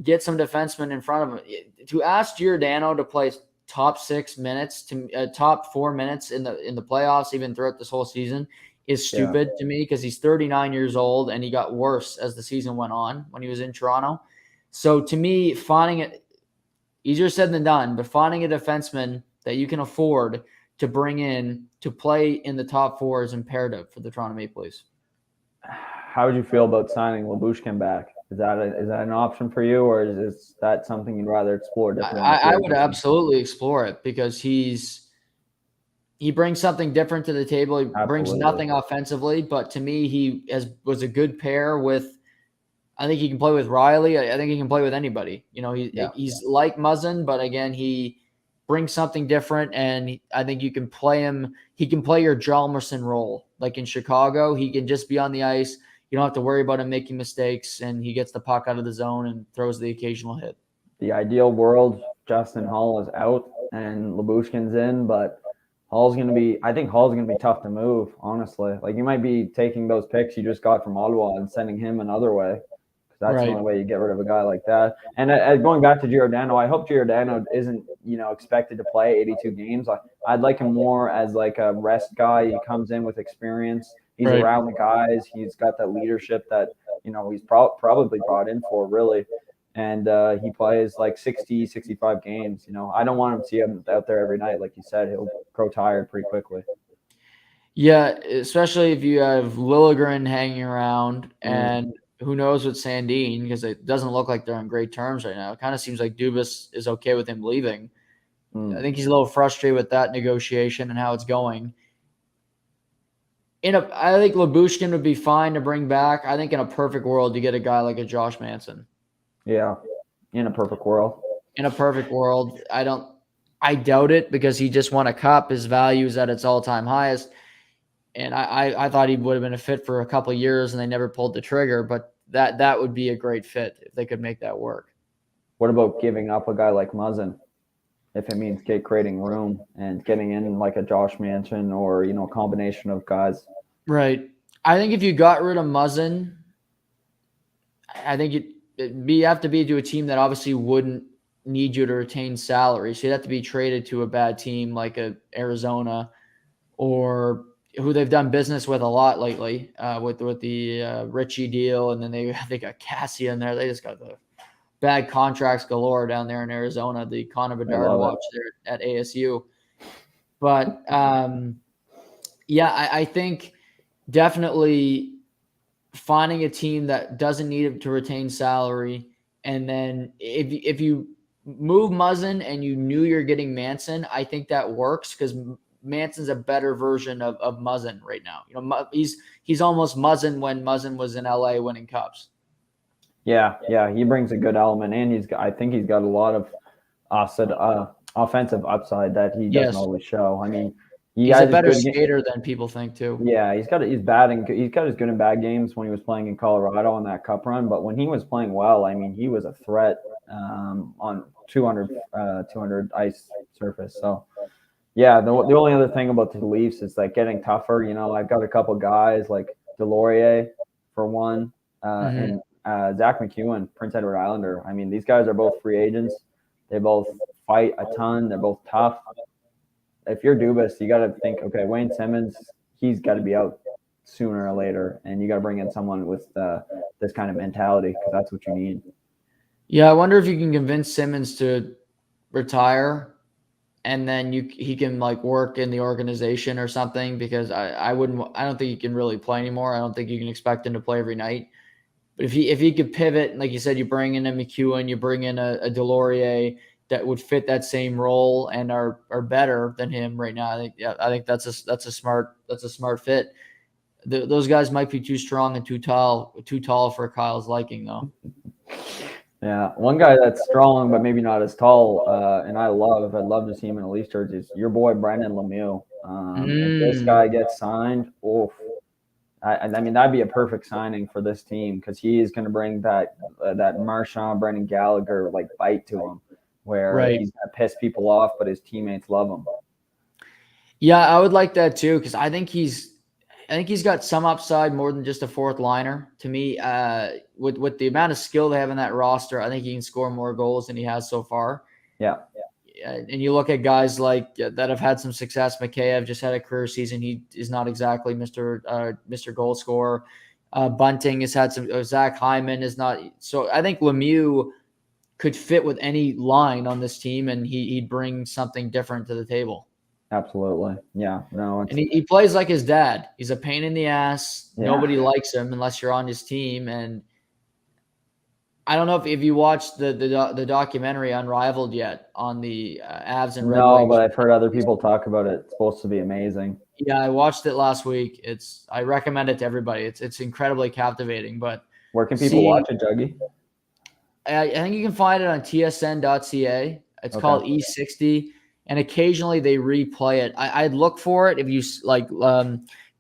get some defensemen in front of him. To ask Giordano to play top 6 minutes top 4 minutes in the playoffs, even throughout this whole season, is stupid to me because he's 39 years old and he got worse as the season went on when he was in Toronto. So to me, finding it easier said than done, but finding a defenseman that you can afford to bring in to play in the top 4 is imperative for the Toronto Maple Leafs. How would you feel about signing Lyubushkin back? Is that an option for you, or is that something you'd rather explore differently? I would absolutely explore it because he brings something different to the table. He brings nothing offensively, but to me, he was a good pair with. I think he can play with Riley. I think he can play with anybody. He's like Muzzin, but again, he brings something different, and I think you can play him. He can play your Hjalmarsson role, like in Chicago. He can just be on the ice. You don't have to worry about him making mistakes, and he gets the puck out of the zone and throws the occasional hit. The ideal world, Justin Holl is out and Lyubushkin's in, but I think Hall's going to be tough to move, honestly. Like, you might be taking those picks you just got from Ottawa and sending him another way. That's the only way you get rid of a guy like that. And going back to Giordano, I hope Giordano isn't, expected to play 82 games. I'd like him more as like a rest guy. He comes in with experience. He's around the guys. He's got that leadership that, he's probably brought in for, really. And he plays like 60, 65 games. I don't want him to see him out there every night. Like you said, he'll grow tired pretty quickly. Yeah, especially if you have Liljegren hanging around and who knows with Sandin, because it doesn't look like they're on great terms right now. It kind of seems like Dubas is okay with him leaving. I think he's a little frustrated with that negotiation and how it's going. I think Lyubushkin would be fine to bring back. I think in a perfect world, you get a guy like a Josh Manson. Yeah, in a perfect world. In a perfect world, I doubt it because he just won a cup. His value is at its all-time highest. And I thought he would have been a fit for a couple of years, and they never pulled the trigger. But that would be a great fit if they could make that work. What about giving up a guy like Muzzin, if it means creating room and getting in like a Josh Manson or a combination of guys? Right. I think if you got rid of Muzzin, I think you have to be to a team that obviously wouldn't need you to retain salary. So you'd have to be traded to a bad team like a Arizona or who they've done business with a lot lately with the Richie deal. And then they got Cassie in there. They just got the bad contracts galore down there in Arizona, the Connor Bedard watch there at ASU. But I think definitely finding a team that doesn't need to retain salary. And then if you move Muzzin and you knew you're getting Manson, I think that works because Manson's a better version of Muzzin right now. He's almost Muzzin when Muzzin was in LA winning cups. Yeah, he brings a good element, and I think he's got a lot of offensive upside that he doesn't Yes. always show. I mean, he He's a has his better good skater than people think too. yeah, he's batting. He's got his good and bad games when he was playing in Colorado on that Cup run, but when he was playing well, I mean, he was a threat on 200 ice surface. So yeah, the only other thing about the Leafs is like getting tougher. You know, I've got a couple guys like Delorier for one, Mm-hmm. and Zach McEwen, Prince Edward Islander. I mean, these guys are both free agents. They both fight a ton. They're both tough. If you're Dubas, you got to think, okay, Wayne Simmons, he's got to be out sooner or later, and you got to bring in someone with this kind of mentality because that's what you need. Yeah, I wonder if you can convince Simmons to retire and then he can like work in the organization or something because I don't think he can really play anymore. I don't think you can expect him to play every night. But if he could pivot, like you said, you bring in a McEwen, you bring in a Delorier that would fit that same role and are better than him right now. I think that's a smart fit. Those guys might be too strong and too tall for Kyle's liking though. Yeah, one guy that's strong but maybe not as tall, and I'd love to see him in a Leafs jersey. Is your boy Brendan Lemieux. If this Mm, guy gets signed, oof, I mean that'd be a perfect signing for this team because he is going to bring that Marchand, Brendan Gallagher like bite to him, where right. he's going to piss people off, but his teammates love him. Yeah, I would like that too because I think he's got some upside more than just a fourth liner. To me, with the amount of skill they have in that roster, I think he can score more goals than he has so far. Yeah, And you look at guys like that have had some success. Mikheyev just had a career season. He is not exactly Mr. Goal Scorer. Bunting has had some. Zach Hyman is not. So I think Lemieux could fit with any line on this team, and he'd bring something different to the table. absolutely. Yeah, no, And it's he plays like his dad. He's a pain in the ass. yeah. Nobody likes him unless you're on his team. And I don't know if you watched the documentary Unrivaled yet on the Avs and Red No, Wings. but I've heard other people talk about it. It's supposed to be amazing. Yeah, I watched it last week. I recommend it to everybody. It's incredibly captivating. But Where can people seeing, watch it, Juggy? I think you can find it on tsn.ca. It's Okay. called E60, and occasionally they replay it. I'd look for it if you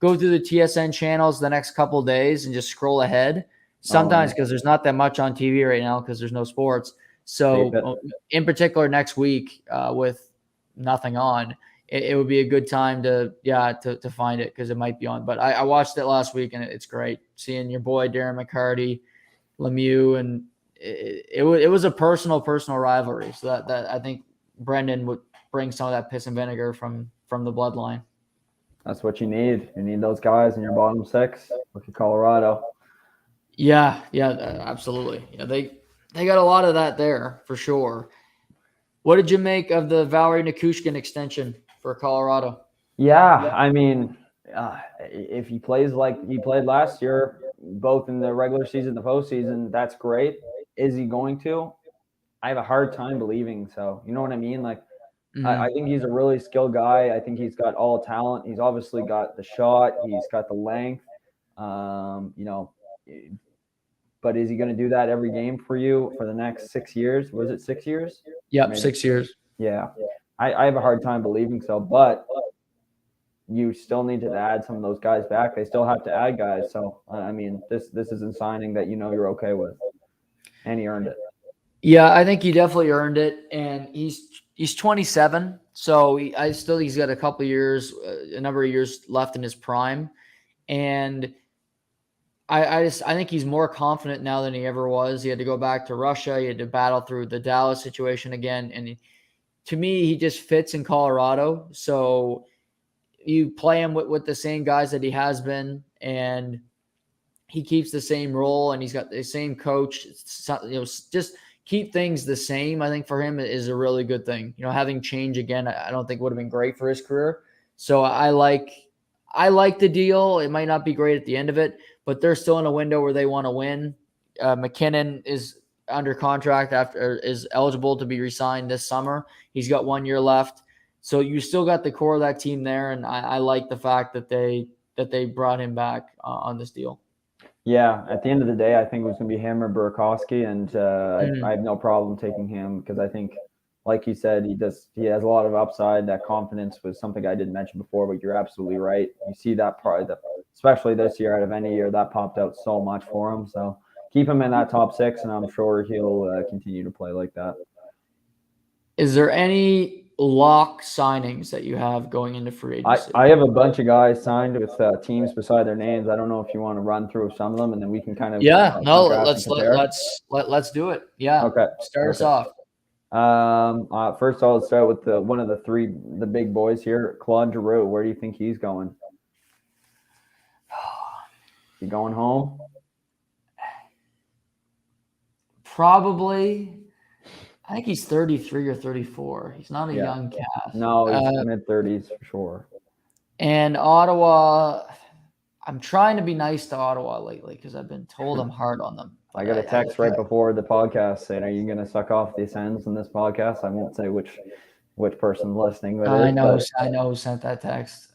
go through the TSN channels the next couple of days and just scroll ahead. Oh, Sometimes because there's not that much on TV right now because there's no sports. save So it. in particular, next week with nothing on, it would be a good time to find it because it might be on. But I watched it last week and it's great seeing your boy Darren McCarty, Lemieux, and it was a personal rivalry. So that I think Brendan would bring some of that piss and vinegar from the bloodline. That's what you need. You need those guys in your bottom six. Look at Colorado. Yeah, absolutely. Yeah, they got a lot of that there for sure. What did you make of the Valerie Nikushkin extension for Colorado? Yeah, I mean, if he plays like he played last year, both in the regular season and the postseason, that's great. Is he going to? I have a hard time believing so. You know what I mean? Like, I Mm-hmm. think he's a really skilled guy. I think he's got all talent. He's obviously got the shot. He's got the length. You know, but is he going to do that every game for you for the next 6 years? Was it 6 years? Yep, Maybe. 6 years. Yeah. I have a hard time believing so, but you still need to add some of those guys back. They still have to add guys. So I mean, this isn't signing that you know you're okay with, and he earned it. Yeah, I think he definitely earned it, and he's 27, so he's got a couple years, a number of years left in his prime, and I think he's more confident now than he ever was. He had to go back to Russia. He had to battle through the Dallas situation again, and to me, he just fits in Colorado. So you play him with the same guys that he has been, and he keeps the same role, and he's got the same coach. Just keep things the same. I think for him is a really good thing. Having change again, I don't think would have been great for his career. So I like the deal. It might not be great at the end of it, but they're still in a window where they want to win. McKinnon is under contract is eligible to be re-signed this summer. He's got 1 year left. So you still got the core of that team there, and I like the fact that they brought him back on this deal. Yeah, at the end of the day, I think it was going to be him or Burakovsky, and I have no problem taking him because I think, like you said, he has a lot of upside. That confidence was something I didn't mention before, but you're absolutely right. You see that part, especially this year, out of any year, that popped out so much for him. So keep him in that top 6, and I'm sure he'll continue to play like that. Is there any lock signings that you have going into free agency? I have a bunch of guys signed with teams beside their names. I don't know if you want to run through some of them, and then we can kind of contrast and compare. Let's do it. Yeah. Okay. Start us off. First I'll start with one of the big boys here, Claude Giroux. Where do you think he's going? He going home? Probably. I think he's 33 or 34. He's not a young cat. No, he's mid-30s for sure. And Ottawa, I'm trying to be nice to Ottawa lately because I've been told I'm hard on them. I got a text right before the podcast saying, "Are you going to suck off the Sens in this podcast?" I won't say which person's listening. But I know who sent that text.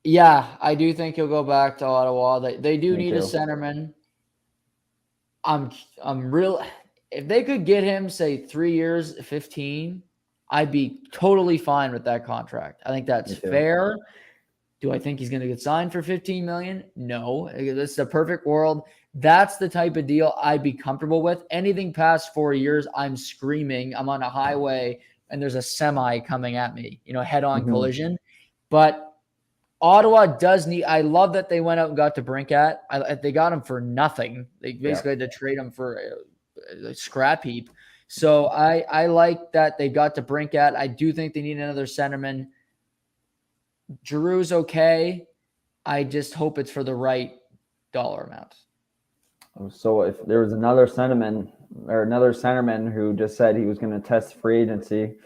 Yeah, I do think he'll go back to Ottawa. They do need a centerman. I'm real. If they could get him, say 3 years, 15, I'd be totally fine with that contract. I think that's fair. Do I think he's going to get signed for $15 million? No. This is a perfect world. That's the type of deal I'd be comfortable with. Anything past 4 years, I'm screaming. I'm on a highway and there's a semi coming at me, head-on collision. But Ottawa does need – I love that they went out and got to Brinkat. They got him for nothing. They basically had to trade him for a scrap heap. So I like that they got to Brinkat. I do think they need another centerman. Giroux's okay. I just hope it's for the right dollar amount. So if there was another centerman who just said he was going to test free agency –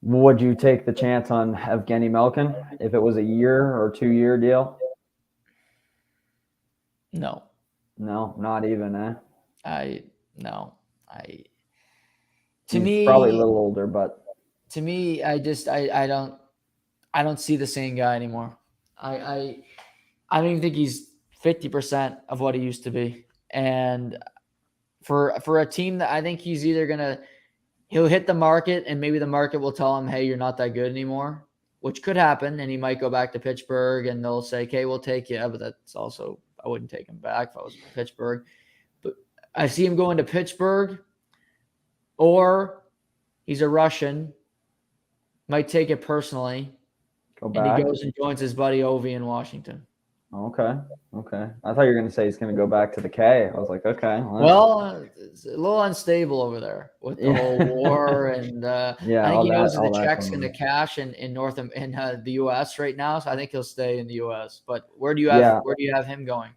would you take the chance on Evgeny Malkin if it was a year or 2 year deal? No, not even, eh? To me, probably a little older, but to me, I don't see the same guy anymore. I don't even think he's 50% of what he used to be. And for a team that I think he's either he'll hit the market and maybe the market will tell him, hey, you're not that good anymore, which could happen. And he might go back to Pittsburgh and they'll say, okay, we'll take you. But that's also, I wouldn't take him back if I was Pittsburgh. But I see him going to Pittsburgh, or he's a Russian, might take it personally. And he goes and joins his buddy Ovi in Washington. Okay. I thought you were going to say he's going to go back to the K. I was like, okay. Well, it's a little unstable over there with the whole war, and I think he knows the checks and the cash in the U.S. right now. So I think he'll stay in the U.S. But where do you have him going?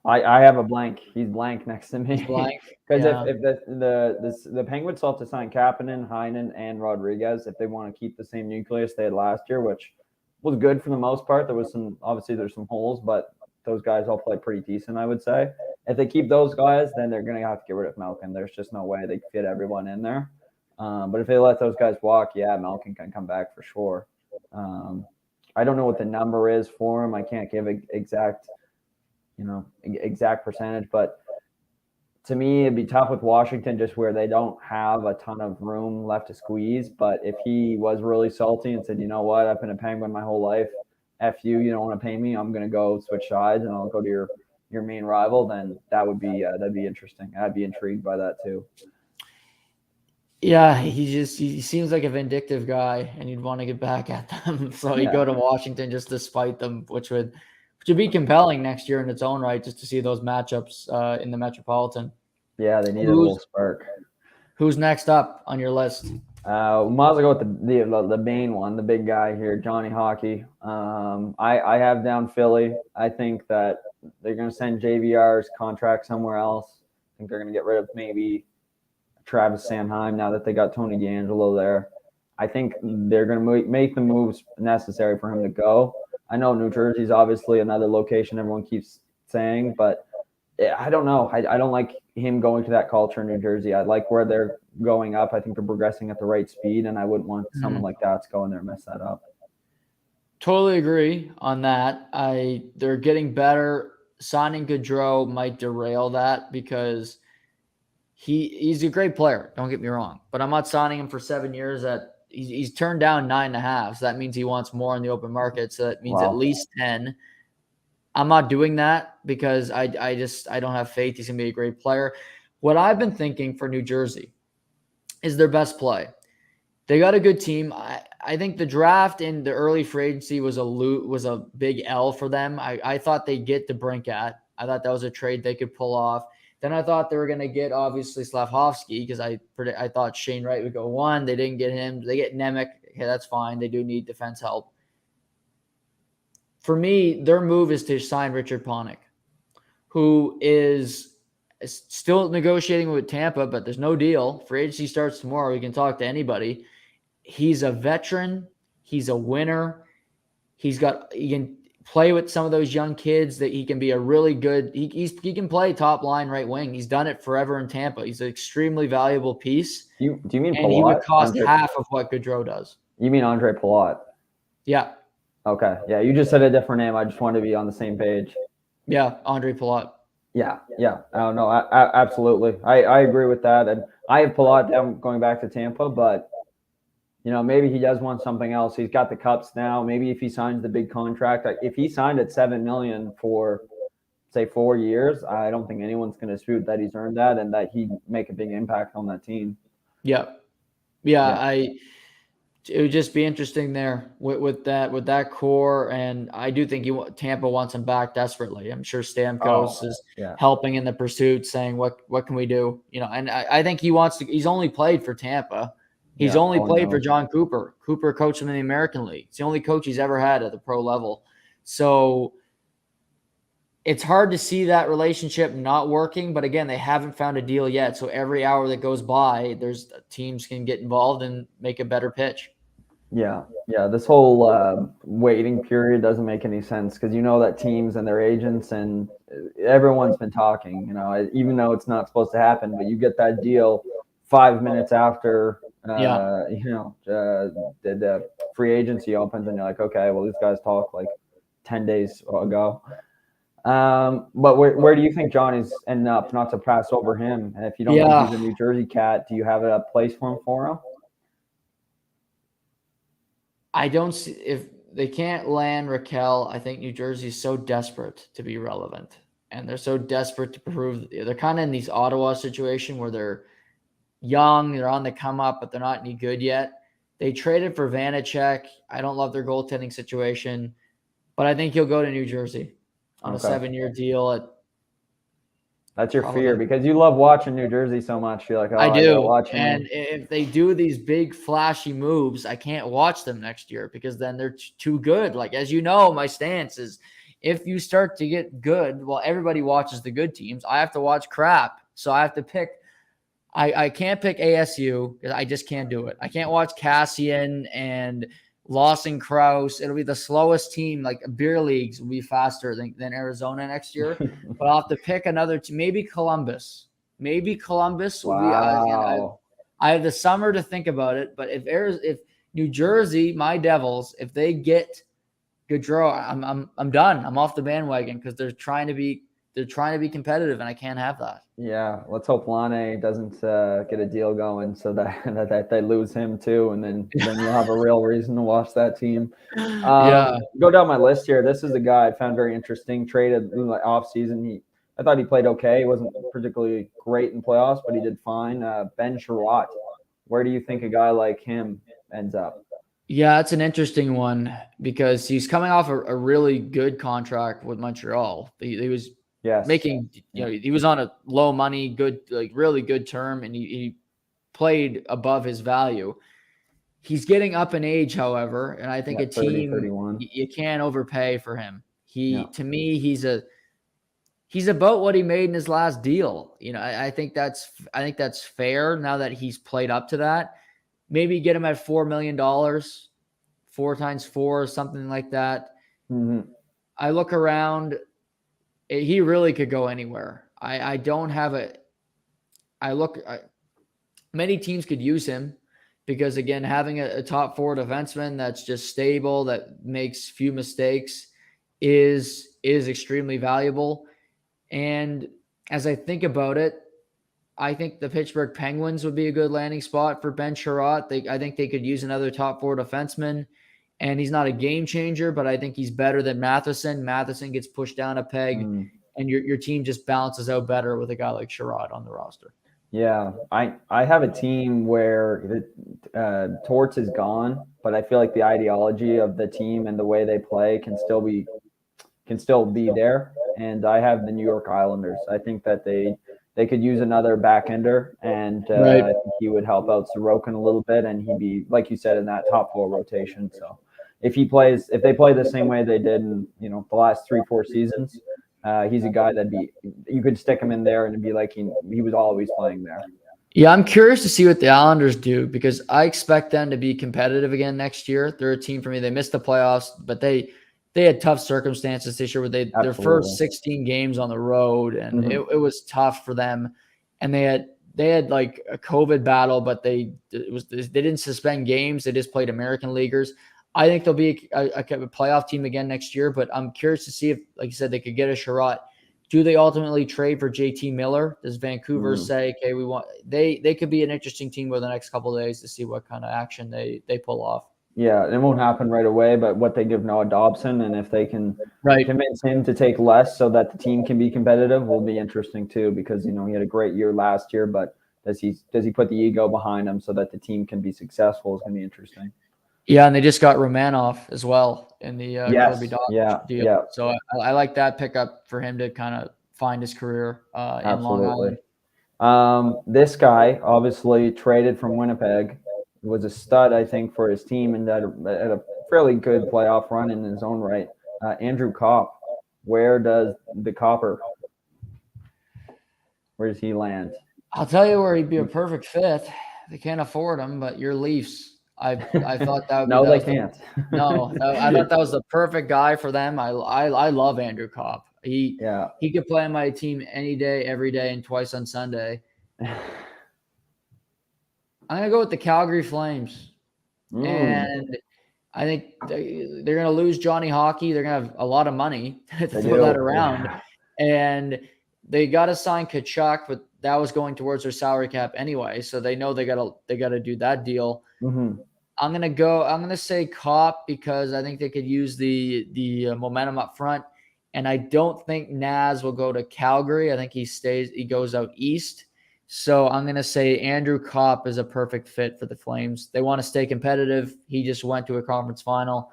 I have a blank. He's blank next to me. He's blank. Because if the Penguins still have to sign Kapanen, Heinen, and Rodriguez if they want to keep the same nucleus they had last year, which was good for the most part. There's some holes, but those guys all play pretty decent, I would say. If they keep those guys, then they're going to have to get rid of Malkin. There's just no way they can fit everyone in there. But if they let those guys walk, Malkin can come back for sure. I don't know what the number is for him. I can't give exact percentage, but to me, it'd be tough with Washington, just where they don't have a ton of room left to squeeze. But if he was really salty and said, you know what, I've been a Penguin my whole life, F you, you don't want to pay me, I'm going to go switch sides and I'll go to your main rival, then that'd be interesting. I'd be intrigued by that too. Yeah, he seems like a vindictive guy, and he'd want to get back at them. So he'd go to Washington just to spite them, which would be compelling next year in its own right, just to see those matchups in the Metropolitan. Yeah, they need a little spark. Who's next up on your list? We might as well go with the main one, the big guy here, Johnny Hockey. I have down Philly. I think that they're going to send JVR's contract somewhere else. I think they're going to get rid of maybe Travis Sanheim now that they got Tony DeAngelo there. I think they're going to make the moves necessary for him to go. I know New Jersey's obviously another location everyone keeps saying, but I don't know. I don't like him going to that culture in New Jersey. I like where they're going up. I think they're progressing at the right speed, and I wouldn't want someone like that to go in there and mess that up. Totally agree on that. They're getting better. Signing Gaudreau might derail that because he's a great player. Don't get me wrong, but I'm not signing him for 7 years. He's turned down 9.5. So that means he wants more in the open market. So that means at Wow. least 10. I'm not doing that because I don't have faith he's gonna be a great player. What I've been thinking for New Jersey is their best play. They got a good team. I think the draft in the early free agency was a big L for them. I thought they'd get the Brinkat. I thought that was a trade they could pull off. Then I thought they were going to get obviously Slavkovsky because I thought Shane Wright would go 1. They didn't get him. They get Nemec. Okay, that's fine. They do need defense help. For me, their move is to sign Richard Panik, who is still negotiating with Tampa, but there's no deal. Free agency starts tomorrow. We can talk to anybody. He's a veteran. He's a winner. He can play with some of those young kids that he can be a really good. He can play top line right wing. He's done it forever in Tampa. He's an extremely valuable piece. Do you mean and Palat? He would cost half of what Gaudreau does. You mean Andre Palat? Yeah. Okay. Yeah, you just said a different name. I just wanted to be on the same page. Yeah, Andre Palat. Yeah. Oh no, absolutely. I agree with that, and I have Palat down going back to Tampa, but maybe he does want something else. He's got the cups now. Maybe if he signs the big contract, if he signed at $7 million for say 4 years, I don't think anyone's going to dispute that he's earned that and that he'd make a big impact on that team. Yeah. It would just be interesting there with that core, and I do think Tampa wants him back desperately. I'm sure Stamkos is helping in the pursuit, saying what can we do? And I think he wants to. He's only played for Tampa. He's only played for John Cooper. Cooper coached him in the American League. It's the only coach he's ever had at the pro level. So it's hard to see that relationship not working, but again, they haven't found a deal yet. So every hour that goes by, there's teams can get involved and make a better pitch. Yeah. This whole waiting period doesn't make any sense because that teams and their agents and everyone's been talking. Even though it's not supposed to happen, but you get that deal 5 minutes after the free agency opens, and you're like, okay, well, these guys talked like 10 days ago. But where do you think Johnny's ending up? Not to pass over him, and if you don't think he's a New Jersey cat, do you have a place for him? I don't see if they can't land Raquel. I think New Jersey's so desperate to be relevant, and they're so desperate to prove they're kind of in these Ottawa situation where they're young, they're on the come up, but they're not any good yet. They traded for Vanacek. I don't love their goaltending situation, but I think he'll go to New Jersey on a 7-year deal. That's your fear because you love watching New Jersey so much. You're like, oh, I do. And if they do these big flashy moves, I can't watch them next year because then they're too good. Like, as you know, my stance is if you start to get good, well, everybody watches the good teams. I have to watch crap. So I have to pick. I can't pick ASU because I just can't do it. I can't watch Cassian and Lawson Krause. It'll be the slowest team. Like beer leagues will be faster than Arizona next year. But I'll have to pick another team. Maybe Columbus. Will be. I have the summer to think about it. But if New Jersey, my Devils, if they get Gaudreau, I'm done. I'm off the bandwagon because they're trying to be competitive, and I can't have that. Yeah, let's hope Lane doesn't get a deal going so that they lose him too, and then you'll have a real reason to watch that team. Go down my list here. This is a guy I found very interesting. Traded in the offseason. I thought he played okay. He wasn't particularly great in playoffs, but he did fine. Ben Sherratt. Where do you think a guy like him ends up? Yeah, it's an interesting one because he's coming off a really good contract with Montreal. He was making, he was on a low money, good, like really good term, and he played above his value. He's getting up in age, however, and I think 31. You can't overpay for him. To me, he's about what he made in his last deal. I think that's fair now that he's played up to that. Maybe get him at $4 million, 4 times 4, something like that. Mm-hmm. I look around. He really could go anywhere. I don't have many teams could use him. because again, having a top four defenseman that's just stable, that makes few mistakes, is extremely valuable. And as I think about it, I think the Pittsburgh Penguins would be a good landing spot for Ben Sherratt. I think they could use another top four defenseman. And he's not a game changer, but I think he's better than Matheson. Matheson gets pushed down a peg, and your team just balances out better with a guy like Sherratt on the roster. Yeah, I have a team where Torts is gone, but I feel like the ideology of the team and the way they play can still be there. And I have the New York Islanders. I think that they could use another backender, and Right. I think he would help out Sorokin a little bit, and he'd be, like you said, in that top four rotation. So if they play the same way they did in the last 3-4 seasons, he's a guy you could stick him in there and it'd be like he was always playing there. Yeah, I'm curious to see what the Islanders do, because I expect them to be competitive again next year. They're a team for me. They missed the playoffs, but they had tough circumstances this year where their first 16 games on the road, and it was tough for them. And they had like a COVID battle, but they didn't suspend games. They just played American leaguers. I think they'll be a playoff team again next year, but I'm curious to see if, like you said, they could get a Sherratt. Do they ultimately trade for JT Miller? Does Vancouver say, okay, we want they could be an interesting team over the next couple of days to see what kind of action they pull off. Yeah, it won't happen right away, but what they give Noah Dobson, and if they can convince him to take less so that the team can be competitive, will be interesting too, because he had a great year last year, but does he put the ego behind him so that the team can be successful is going to be interesting. Yeah, and they just got Romanov as well in the Kirby Dach deal. Yeah. So I like that pickup for him to kind of find his career in Long Island. This guy, obviously traded from Winnipeg, was a stud, I think, for his team, and had a fairly good playoff run in his own right. Andrew Kopp, where does he land? I'll tell you where he'd be a perfect fit. They can't afford him, but your Leafs. I thought that would be no, they can't. I thought that was the perfect guy for them. I love Andrew Kopp. He could play on my team any day, every day, and twice on Sunday. I'm gonna go with the Calgary Flames, and I think they're gonna lose Johnny Hockey. They're gonna have a lot of money to throw that around, and they got to sign Kachuk, but that was going towards their salary cap anyway, so they know they gotta do that deal. I'm gonna say Kopp, because I think they could use the momentum up front, and I don't think Naz will go to Calgary. I think he goes out east. So I'm gonna say Andrew Kopp is a perfect fit for the Flames. They want to stay competitive. He just went to a conference final,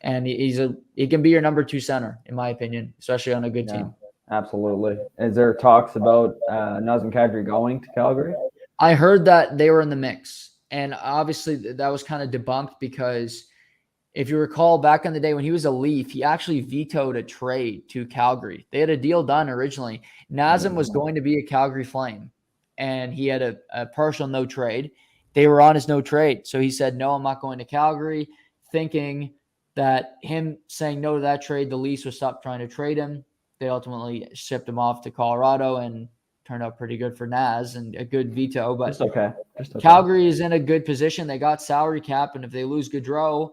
and he can be your number 2 center, in my opinion, especially on a good team. Absolutely. Is there talks about Nazem Kadri going to Calgary? I heard that they were in the mix. And obviously that was kind of debunked, because if you recall back in the day when he was a Leaf, he actually vetoed a trade to Calgary. They had a deal done originally. Nazem was going to be a Calgary Flame, and he had a partial no trade. They were on his no trade. So he said, no, I'm not going to Calgary, thinking that him saying no to that trade, the Leafs would stop trying to trade him. They ultimately shipped him off to Colorado, and turned out pretty good for Naz, and a good veto. But just okay. Calgary is in a good position. They got salary cap, and if they lose Gaudreau,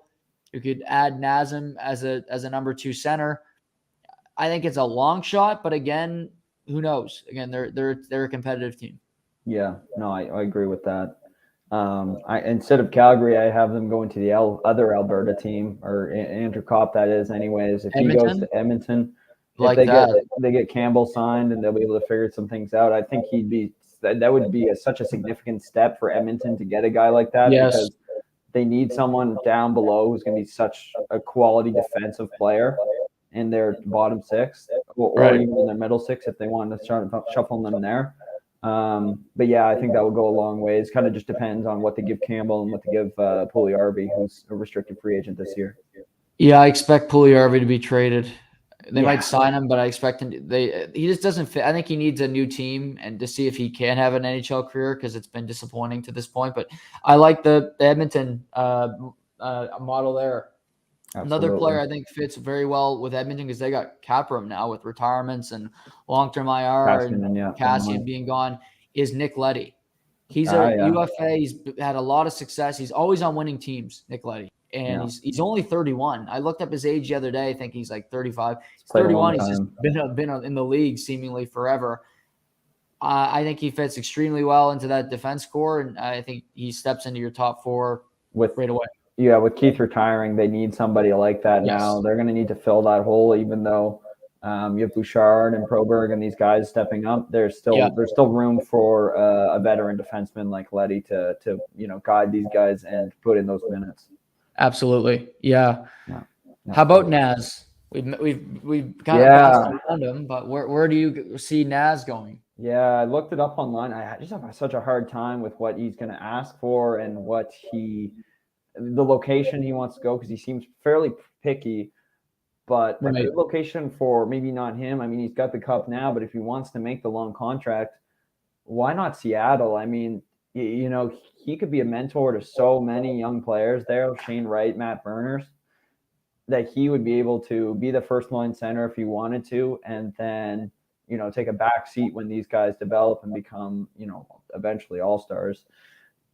you could add Nazem as a number 2 center. I think it's a long shot, but again, who knows? Again, they're a competitive team. Yeah, no, I agree with that. Instead of Calgary, I have them going to the other Alberta team, or Andrew Kopp, that is. Anyways, if Edmonton? He goes to Edmonton. They get Campbell signed, and they'll be able to figure some things out. I think that would be such a significant step for Edmonton to get a guy like that, because they need someone down below who's going to be such a quality defensive player in their bottom 6, or even in their middle 6 if they want to start shuffling them there. But yeah, I think that will go a long ways. Kind of just depends on what they give Campbell and what they give Puljujarvi, who's a restricted free agent this year. Yeah, I expect Puljujarvi to be traded. They might sign him, but I expect him. He just doesn't fit. I think he needs a new team, and to see if he can have an NHL career, because it's been disappointing to this point. But I like the Edmonton model there. Absolutely. Another player I think fits very well with Edmonton, because they got cap room now with retirements and long-term IR, and Cassian being gone, is Nick Leddy. He's a UFA. He's had a lot of success. He's always on winning teams, Nick Leddy. And he's only 31. I looked up his age the other day. I think he's like 35. He's 31. He's just been in the league seemingly forever. I think he fits extremely well into that defense core, and I think he steps into your top 4 right away. Yeah, with Keith retiring, they need somebody like that now. They're going to need to fill that hole, even though you have Bouchard and Proberg and these guys stepping up. There's still room for a veteran defenseman like Leddy to guide these guys and put in those minutes. Absolutely, yeah. How about Naz? We've kind of passed around him, but where do you see Naz going? Yeah, I looked it up online. I just have such a hard time with what he's going to ask for and the location he wants to go, because he seems fairly picky. But a good location for maybe not him. I mean, he's got the cup now, but if he wants to make the long contract, why not Seattle? I mean, he could be a mentor to so many young players there, Shane Wright, Matt Berners, that he would be able to be the first line center if he wanted to, and then take a back seat when these guys develop and become eventually all-stars.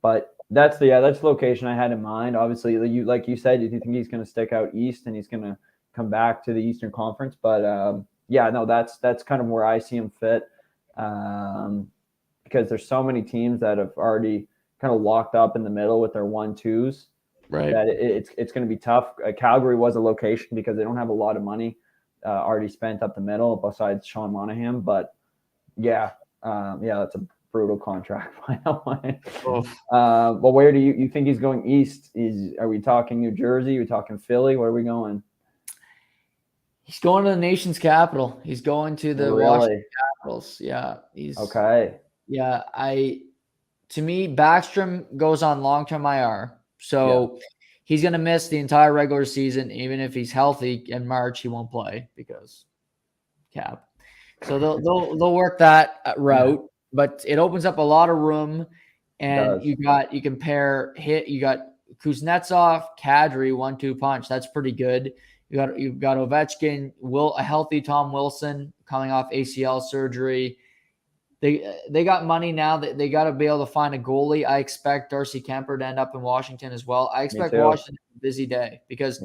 But that's the location I had in mind. Obviously, like you said, you think he's going to stick out east and he's going to come back to the Eastern Conference. But that's kind of where I see him fit, because there's so many teams that have already kind of locked up in the middle with their 1-2s. Right. That it's going to be tough. Calgary was a location because they don't have a lot of money already spent up the middle besides Sean Monahan. But that's a brutal contract by that one. Well, where do you think he's going east? Are we talking New Jersey? Are we talking Philly? Where are we going? He's going to the nation's capital. He's going to the Washington Capitals. Yeah. Okay. Yeah. To me, Backstrom goes on long-term IR. So he's going to miss the entire regular season. Even if he's healthy in March, he won't play because cap. So they'll work that route, but it opens up a lot of room. And you got Kuznetsov, Kadri, 1-2 punch. That's pretty good. You've got Ovechkin, a healthy Tom Wilson coming off ACL surgery. They got money now. They got to be able to find a goalie. I expect Darcy Kemper to end up in Washington as well. I expect Washington a busy day because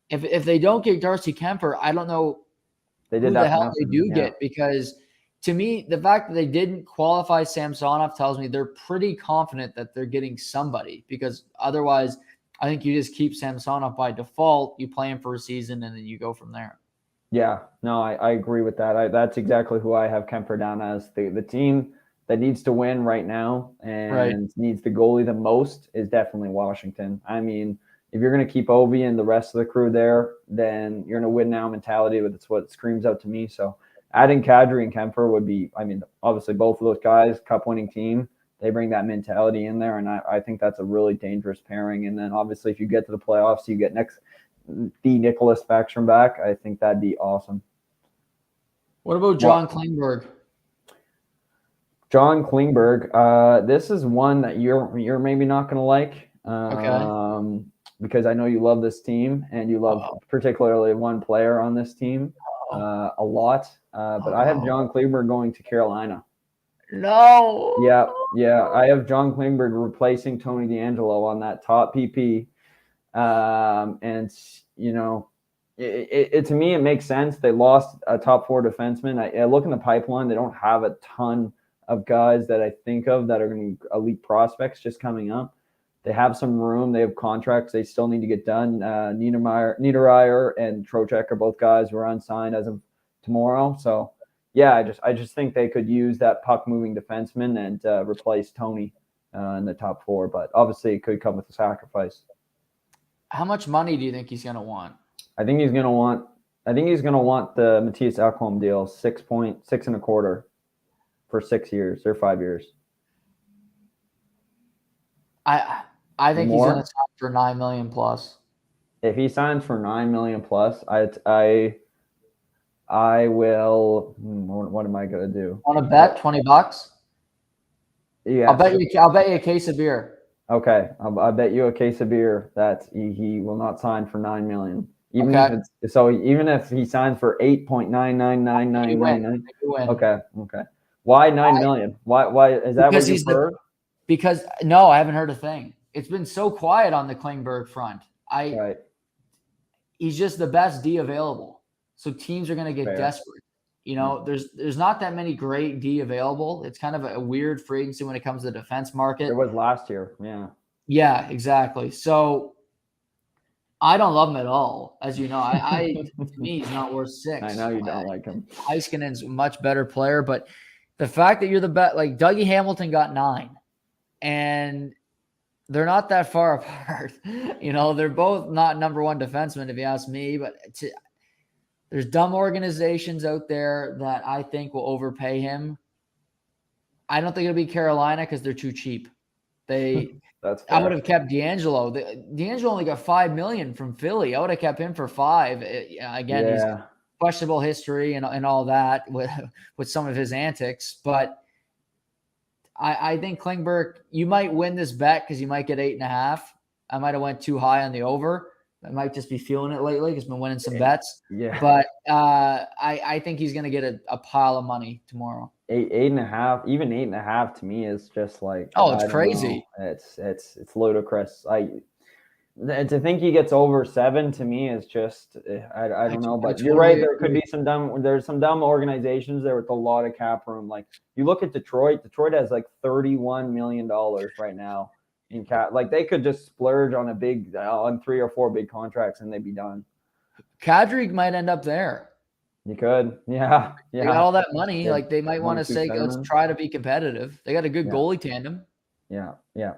if they don't get Darcy Kemper, I don't know who the hell they do get, because to me, the fact that they didn't qualify Samsonov tells me they're pretty confident that they're getting somebody, because otherwise I think you just keep Samsonov by default. You play him for a season and then you go from there. Yeah, no, I agree with that. That's exactly who I have Kemper down as. The team that needs to win right now and needs the goalie the most is definitely Washington. I mean, if you're going to keep Ovi and the rest of the crew there, then you're in a win now mentality. That's what screams out to me. So adding Kadri and Kemper would be, I mean, obviously both of those guys, cup winning team, they bring that mentality in there. And I think that's a really dangerous pairing. And then obviously if you get to the playoffs, you get the Nicholas Backstrom back. I think that'd be awesome. What about John Kleinberg? John Kleinberg. This is one that you're maybe not going to like. Because I know you love this team and you love particularly one player on this team a lot. But I have John Kleinberg going to Carolina. No. Yeah. I have John Kleinberg replacing Tony DeAngelo on that top PP. And to me, it makes sense. They lost a top 4 defenseman. I look in the pipeline. They don't have a ton of guys that I think of that are going to be elite prospects just coming up. They have some room. They have contracts they still need to get done. Niederreiter and Trocheck are both guys who are unsigned as of tomorrow. So, yeah, I just think they could use that puck-moving defenseman and replace Tony in the top 4. But obviously, it could come with a sacrifice. How much money do you think he's going to want? I think he's going to want the Matthias Ekholm deal, 6.25 for 6 years or 5 years. I think he's going to sign for $9 million plus. If he signs for $9 million plus, I will. What am I going to do? Want to bet $20? Yeah, I'll bet you a case of beer. Okay, I'll bet you a case of beer that he will not sign for $9 million. Even if he signs for 8.999999. You win. Okay. Why $9 million? Why is that what you prefer? Because no, I haven't heard a thing. It's been so quiet on the Klingberg front. Right. He's just the best D available. So teams are going to get Fair. desperate. There's not that many great D available. It's kind of a weird free agency when it comes to the defense market. There was last year. Yeah. Yeah, exactly. So I don't love him at all. As you know, to me, he's not worth 6. I know you don't like him. Heiskanen's a much better player, but the fact that you're the best, like Dougie Hamilton got 9, and they're not that far apart. They're both not number 1 defensemen, if you ask me, but there's dumb organizations out there that I think will overpay him. I don't think it'll be Carolina because they're too cheap. That's fair. I would have kept D'Angelo. D'Angelo only got $5 million from Philly. I would have kept him for 5. Again, he's questionable history and all that with some of his antics. But I think Klingberg, you might win this bet because you might get 8.5. I might have went too high on the over. I might just be feeling it lately. He's been winning some bets. Yeah. But I think he's going to get a pile of money tomorrow. 8.5, even 8.5 to me is just like, it's crazy. It's ludicrous. To think he gets over 7 to me is just, I don't know, but you're right. There could be there's some dumb organizations there with a lot of cap room. Like you look at Detroit has like $31 million right now in cap. Like they could just splurge on on 3 or 4 big contracts and they'd be done. Kadri might end up there. You could. Yeah. They got all that money. Like they might want to say, let's try to be competitive. They got a good goalie tandem. Yeah.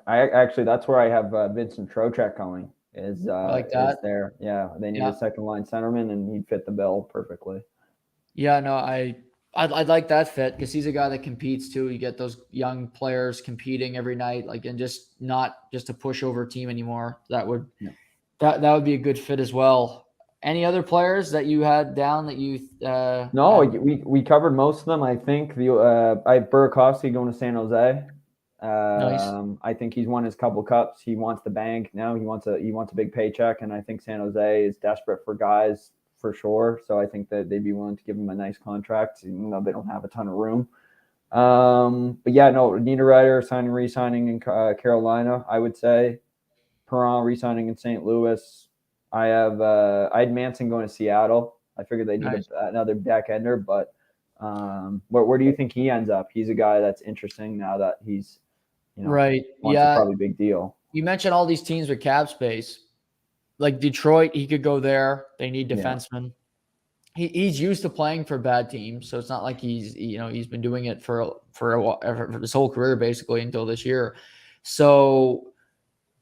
I actually, that's where I have Vincent Trocheck going. Is there? Yeah, they need a second line centerman, and he'd fit the bill perfectly. Yeah, no, I'd like that fit because he's a guy that competes too. You get those young players competing every night, and just not just a pushover team anymore. That would be a good fit as well. Any other players that you had down that you? No, we covered most of them. I think I have Burakovsky going to San Jose. Nice. I think he's won his couple cups. He wants the bank now. He wants a big paycheck, and I think San Jose is desperate for guys for sure. So I think that they'd be willing to give him a nice contract, even though they don't have a ton of room. But yeah, no, Niederreiter re-signing in Carolina. I would say Perron re-signing in St. Louis. I had Manson going to Seattle. I figured they need another back ender, but where do you think he ends up? He's a guy that's interesting now that he's. Right. Wants a probably big deal. You mentioned all these teams with cap space. Like Detroit, he could go there. They need defensemen. Yeah. He's used to playing for bad teams, so it's not like he's been doing it for his whole career basically until this year. So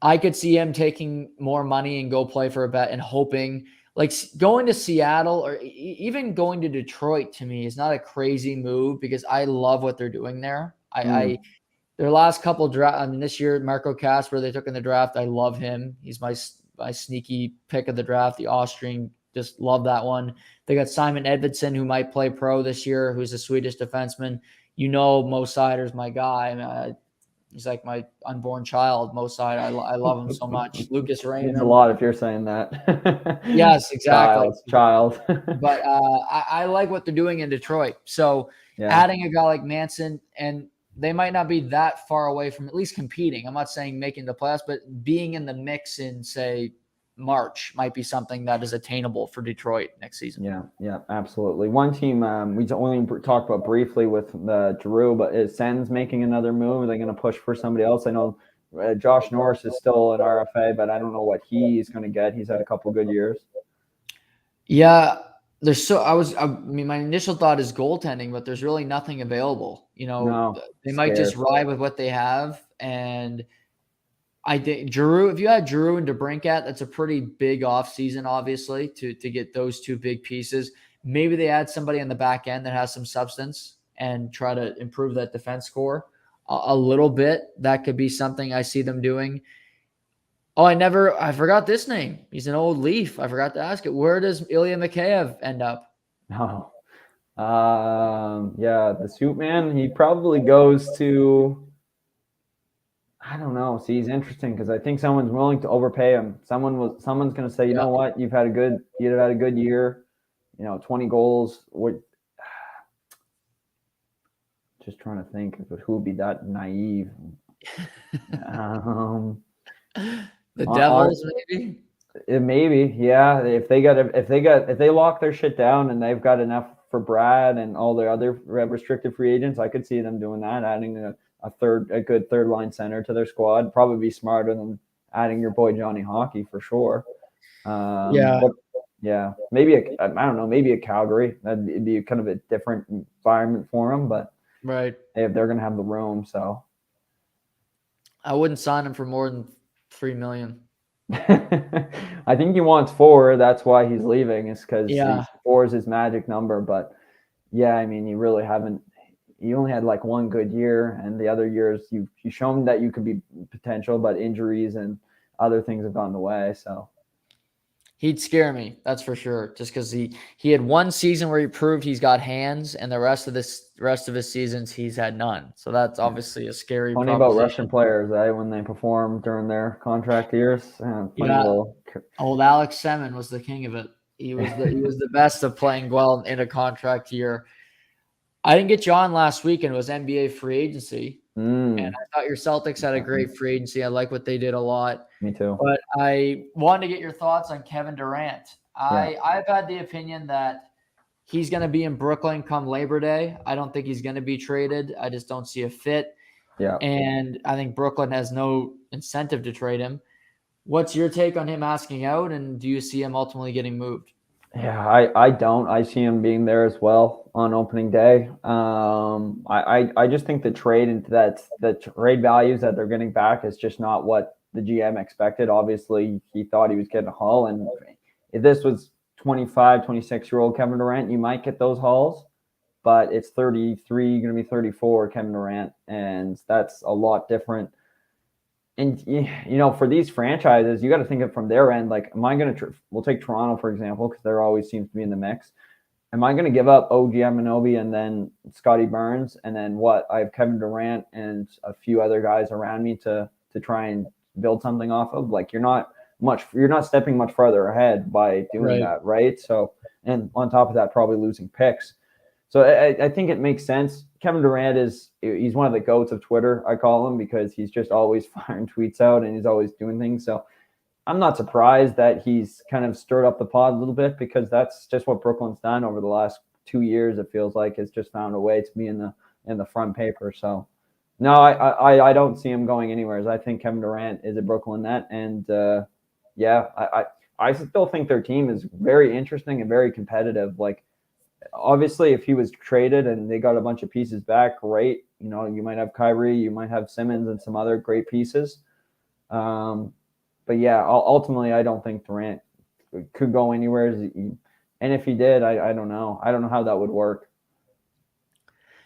I could see him taking more money and go play for a bet and hoping like going to Seattle or even going to Detroit to me is not a crazy move because I love what they're doing there. Their last couple this year, Marco Kasper, they took in the draft. I love him. He's my sneaky pick of the draft, the Austrian. Just love that one. They got Simon Edvinsson, who might play pro this year, who's a Swedish defenseman. Mo Seider's my guy. He's like my unborn child, Mo Seider. I love him so much. Lucas Raymond. Means a lot if you're saying that. Yes, exactly. Child. But I like what they're doing in Detroit. So adding a guy like Manson, and they might not be that far away from at least competing. I'm not saying making the playoffs, but being in the mix in, say, March might be something that is attainable for Detroit next season. Yeah, absolutely. One team we only talked about briefly with Giroux, but is Sens making another move? Are they going to push for somebody else? I know Josh Norris is still an RFA, but I don't know what he's going to get. He's had a couple good years. Yeah, my initial thought is goaltending, but there's really nothing available. They might just ride with what they have. And I think Giroux, if you had Giroux and DeBrincat, that's a pretty big offseason, obviously, to get those two big pieces. Maybe they add somebody on the back end that has some substance and try to improve that defense score a little bit. That could be something I see them doing. Oh, I forgot this name. He's an old Leaf. I forgot to ask it. Where does Ilya Mikheyev end up? Oh, the suit man. He probably goes to, I don't know. See, he's interesting because I think someone's willing to overpay him. Someone's going to say, you know what, you've had a good year. 20 goals. Just trying to think of who would be that naive. Um, The on, Devils, maybe. maybe, yeah. If they lock their shit down and they've got enough for Brad and all their other restricted free agents, I could see them doing that, adding a good third line center to their squad. Probably be smarter than adding your boy Johnny Hockey for sure. Yeah, But yeah, maybe I don't know, maybe a Calgary. That'd be kind of a different environment for them, but right. they're gonna have the room, so. I wouldn't sign him for more than $3 million. I think he wants 4. That's why he's leaving. Is because Yeah, 4 is his magic number. But yeah, I mean, you really haven't. You only had like one good year, and the other years you shown that you could be potential, but injuries and other things have gotten in the way. So he'd scare me. That's for sure. Just because he had one season where he proved he's got hands, and the rest of his seasons he's had none. So that's yeah. obviously a scary Funny about proposition. Russian players, when they perform during their contract years. Funny Yeah, little. old Alex Semin was the king of it. He was the best of playing well in a contract year. I didn't get you on last week, and it was NBA free agency. And Mm, I thought your Celtics had a great free agency. I like what they did a lot. me too. But I wanted to get your thoughts on Kevin Durant. Yeah. I've had the opinion that he's going to be in Brooklyn come Labor Day. I don't think he's going to be traded. I just don't see a fit. Yeah. And I think Brooklyn has no incentive to trade him. What's your take on him asking out, and do you see him ultimately getting moved? Yeah, I don't. I see him being there as well on opening day. I just think the trade into the trade values that they're getting back is just not what the GM expected. Obviously, he thought he was getting a haul, and if this was 25, 26-year-old Kevin Durant, you might get those hauls, but it's 33, going to be 34 Kevin Durant, and that's a lot different. And for these franchises, you got to think of from their end. Like, am I going to? We'll take Toronto for example, because there always seems to be in the mix. Am I going to give up OG Anunoby and then Scotty Burns and then what? I have Kevin Durant and a few other guys around me to try and build something off of. Like, you're not stepping much further ahead by doing Right. that, right? So, and on top of that, probably losing picks. So I think it makes sense. Kevin Durant he's one of the goats of Twitter, I call him, because he's just always firing tweets out and he's always doing things. So I'm not surprised that he's kind of stirred up the pot a little bit, because that's just what Brooklyn's done over the last 2 years. It feels like it's just found a way to be in the front paper. So no, I don't see him going anywhere. I think Kevin Durant is a Brooklyn net, and yeah, I still think their team is very interesting and very competitive. Like, obviously, if he was traded and they got a bunch of pieces back, great. You might have Kyrie, you might have Simmons, and some other great pieces. But yeah, ultimately, I don't think Durant could go anywhere. And if he did, I don't know. I don't know how that would work.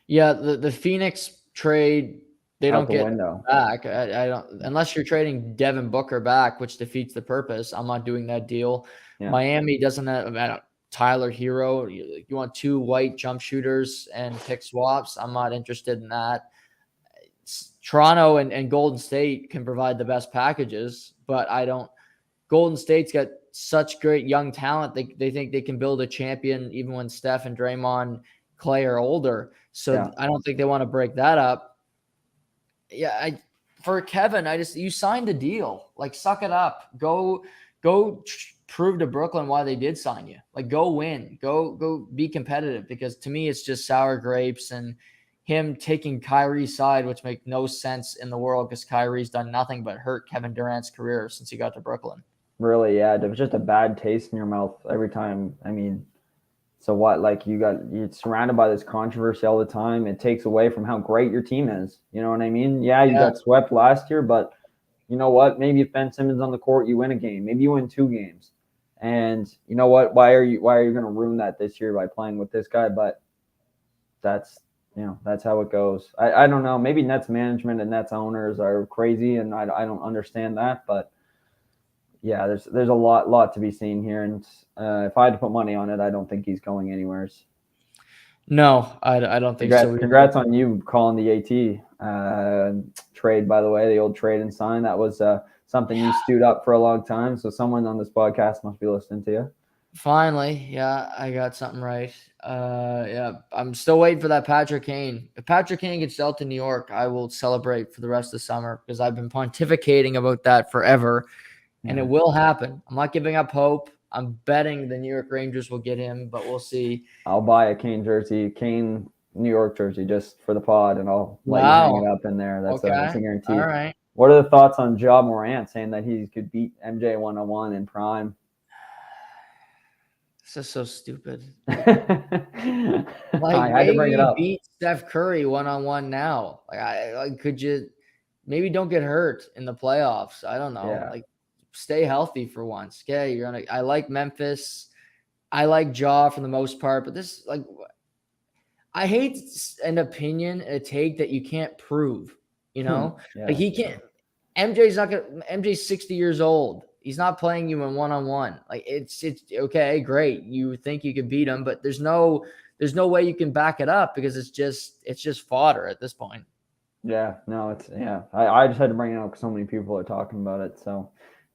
Yeah, the Phoenix trade, they Out don't the get window. back. I don't, unless you're trading Devin Booker back, which defeats the purpose. I'm not doing that deal. Yeah. Miami doesn't have Tyler Hero. You want 2 white jump shooters and pick swaps. I'm not interested in that. Toronto and Golden State can provide the best packages, but I don't. Golden State's got such great young talent. They think they can build a champion even when Steph and Draymond, Clay are older. So Yeah. I don't think they want to break that up. Yeah, for Kevin, you signed a deal. Like, suck it up. Go prove to Brooklyn why they did sign you. Like, go win. Go be competitive, because to me it's just sour grapes and him taking Kyrie's side, which make no sense in the world, because Kyrie's done nothing but hurt Kevin Durant's career since he got to Brooklyn. Really, yeah. It was just a bad taste in your mouth every time. I mean, so what? Like, you're surrounded by this controversy all the time. It takes away from how great your team is. You know what I mean? Yeah, you got swept last year, but you know what? Maybe if Ben Simmons on the court, you win a game. Maybe you win 2 games. And you know what? Why are you going to ruin that this year by playing with this guy? But that's that's how it goes. I don't know. Maybe Nets management and Nets owners are crazy, and I don't understand that. But yeah, there's a lot to be seen here, and if I had to put money on it, I don't think he's going anywhere. No, I don't think so. Congrats on you calling the trade, by the way, the old trade and sign. That was something you stewed up for a long time. So someone on this podcast must be listening to you. Finally, yeah, I got something right. Yeah, I'm still waiting for that Patrick Kane. If Patrick Kane gets dealt to New York, I will celebrate for the rest of the summer because I've been pontificating about that forever, and it will happen. I'm not giving up hope. I'm betting the New York Rangers will get him, but we'll see. I'll buy a Kane jersey, Kane New York jersey, just for the pod, and I'll let you hang Wow. it up in there. That's Okay. a All guarantee. right. What are the thoughts on Ja Morant saying that he could beat MJ 101 in prime? This is so stupid. I Like had to bring it maybe up. beat Steph Curry 1-on-1 now. Could you maybe don't get hurt in the playoffs? I don't know. Yeah. Like stay healthy for once. Okay, you're gonna. I like Memphis. I like Ja for the most part, but this like I hate an opinion, a take that you can't prove. You know, like Yeah. he can't. MJ's not gonna. MJ's 60 years old. He's not playing you in 1-on-1. Like it's okay, great. You think you can beat him, but there's no way you can back it up because it's just fodder at this point. Yeah. No, it's yeah. I just had to bring it up because so many people are talking about it. So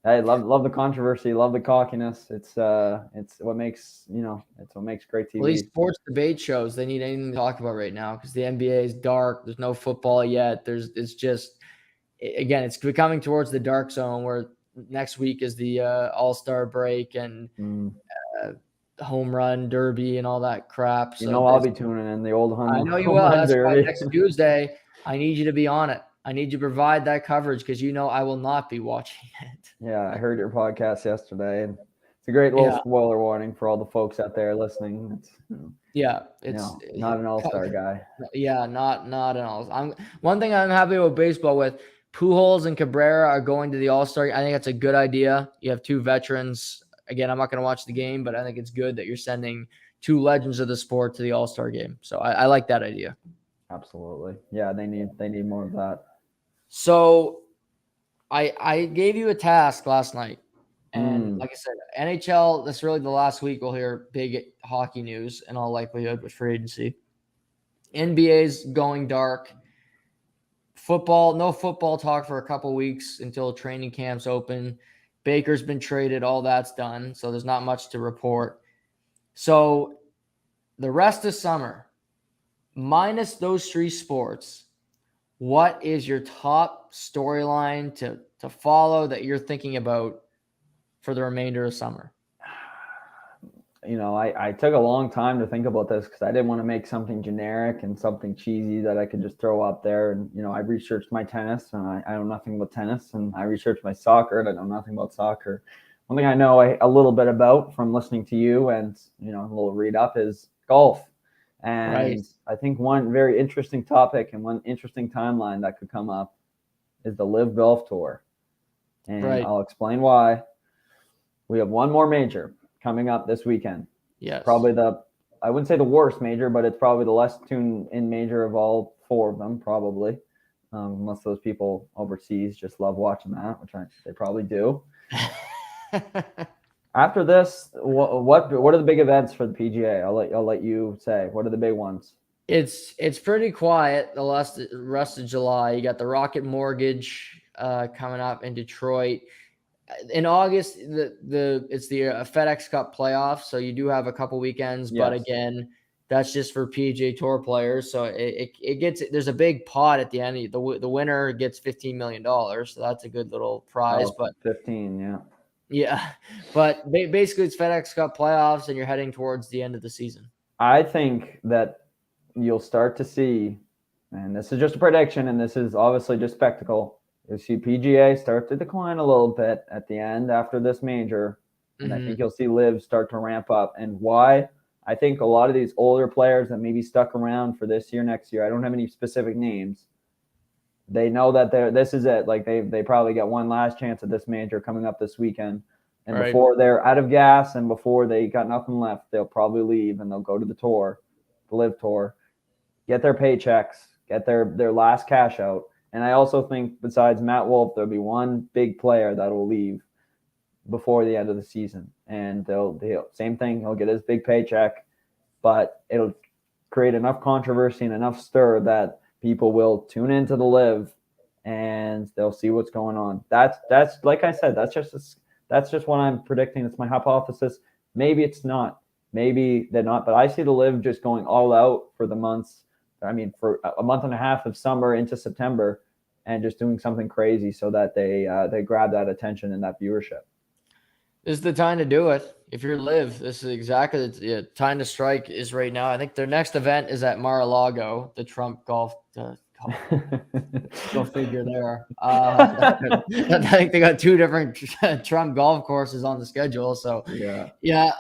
I love the controversy, love the cockiness. It's what makes it's what makes great Well, these TV. sports debate shows, they need anything to talk about right now because the NBA is dark. There's no football yet. It's just again, it's becoming towards the dark zone where next week is the All-Star break and uh, home run derby and all that crap. So I'll be tuning in the old I know you home will. run That's why derby. next Tuesday, I need you to be on it. I need you to provide that coverage because I will not be watching it. Yeah, I heard your podcast yesterday, and it's a great little Yeah, spoiler warning for all the folks out there listening. It's yeah, it's not an all-star guy. yeah, not at all. One thing I'm happy with baseball with Pujols and Cabrera are going to the All-Star. I think that's a good idea. You have two veterans. Again, I'm not going to watch the game, but I think it's good that you're sending two legends of the sport to the All-Star game. So I like that idea. Absolutely, yeah. They need more of that. So I gave you a task last night. And like I said, NHL, that's really the last week we'll hear big hockey news in all likelihood with free agency. NBA's going dark. Football, no football talk for a couple weeks until training camps open. Baker's been traded, all that's done. So there's not much to report. So the rest of summer, minus those three sports, what is your top storyline to follow that you're thinking about for the remainder of summer? I took a long time to think about this because I didn't want to make something generic and something cheesy that I could just throw up there. And, I researched my tennis and I know nothing about tennis, and I researched my soccer and I know nothing about soccer. One thing I know a little bit about from listening to you and, a little read up is golf. And Right. I think one very interesting topic and one interesting timeline that could come up is the Live Golf Tour. And Right. I'll explain why. We have one more major coming up this weekend. Yes. Probably I wouldn't say the worst major, but it's probably the less tuned in major of all four of them, probably. Unless those people overseas just love watching that, which they probably do. After this, what are the big events for the PGA? I'll let you say. What are the big ones? It's pretty quiet the rest of July. You got the Rocket Mortgage coming up in Detroit. In August, it's the FedEx Cup playoffs, so you do have a couple weekends, but Yes. again, that's just for PGA Tour players. So it gets there's a big pot at the end. The winner gets $15 million, so that's a good little prize. Oh, But 15, yeah. yeah, but basically it's FedEx Cup playoffs, and you're heading towards the end of the season. I think that you'll start to see, and this is just a prediction, and this is obviously just spectacle. You'll see PGA start to decline a little bit at the end after this major, and I think you'll see Live start to ramp up. And why? I think a lot of these older players that maybe stuck around for this year, next year, I don't have any specific names. They know that this is it. Like they probably got one last chance at this major coming up this weekend. And Right. before they're out of gas and before they got nothing left, they'll probably leave and they'll go to the tour, the Live Tour, get their paychecks, get their last cash out. And I also think besides Matt Wolff, there'll be one big player that will leave before the end of the season. And they'll same thing, he'll get his big paycheck, but it'll create enough controversy and enough stir that people will tune into the Live and they'll see what's going on. That's like I said, that's just what I'm predicting. It's my hypothesis. Maybe it's not. Maybe they're not. But I see the Live just going all out for the months. I mean, for a month and a half of summer into September, and just doing something crazy so that they grab that attention and that viewership. This is the time to do it. If you're Live, this is exactly the time to strike is right now. I think their next event is at Mar-a-Lago, the Trump golf. Go figure there. I think they got 2 different Trump golf courses on the schedule. So, yeah,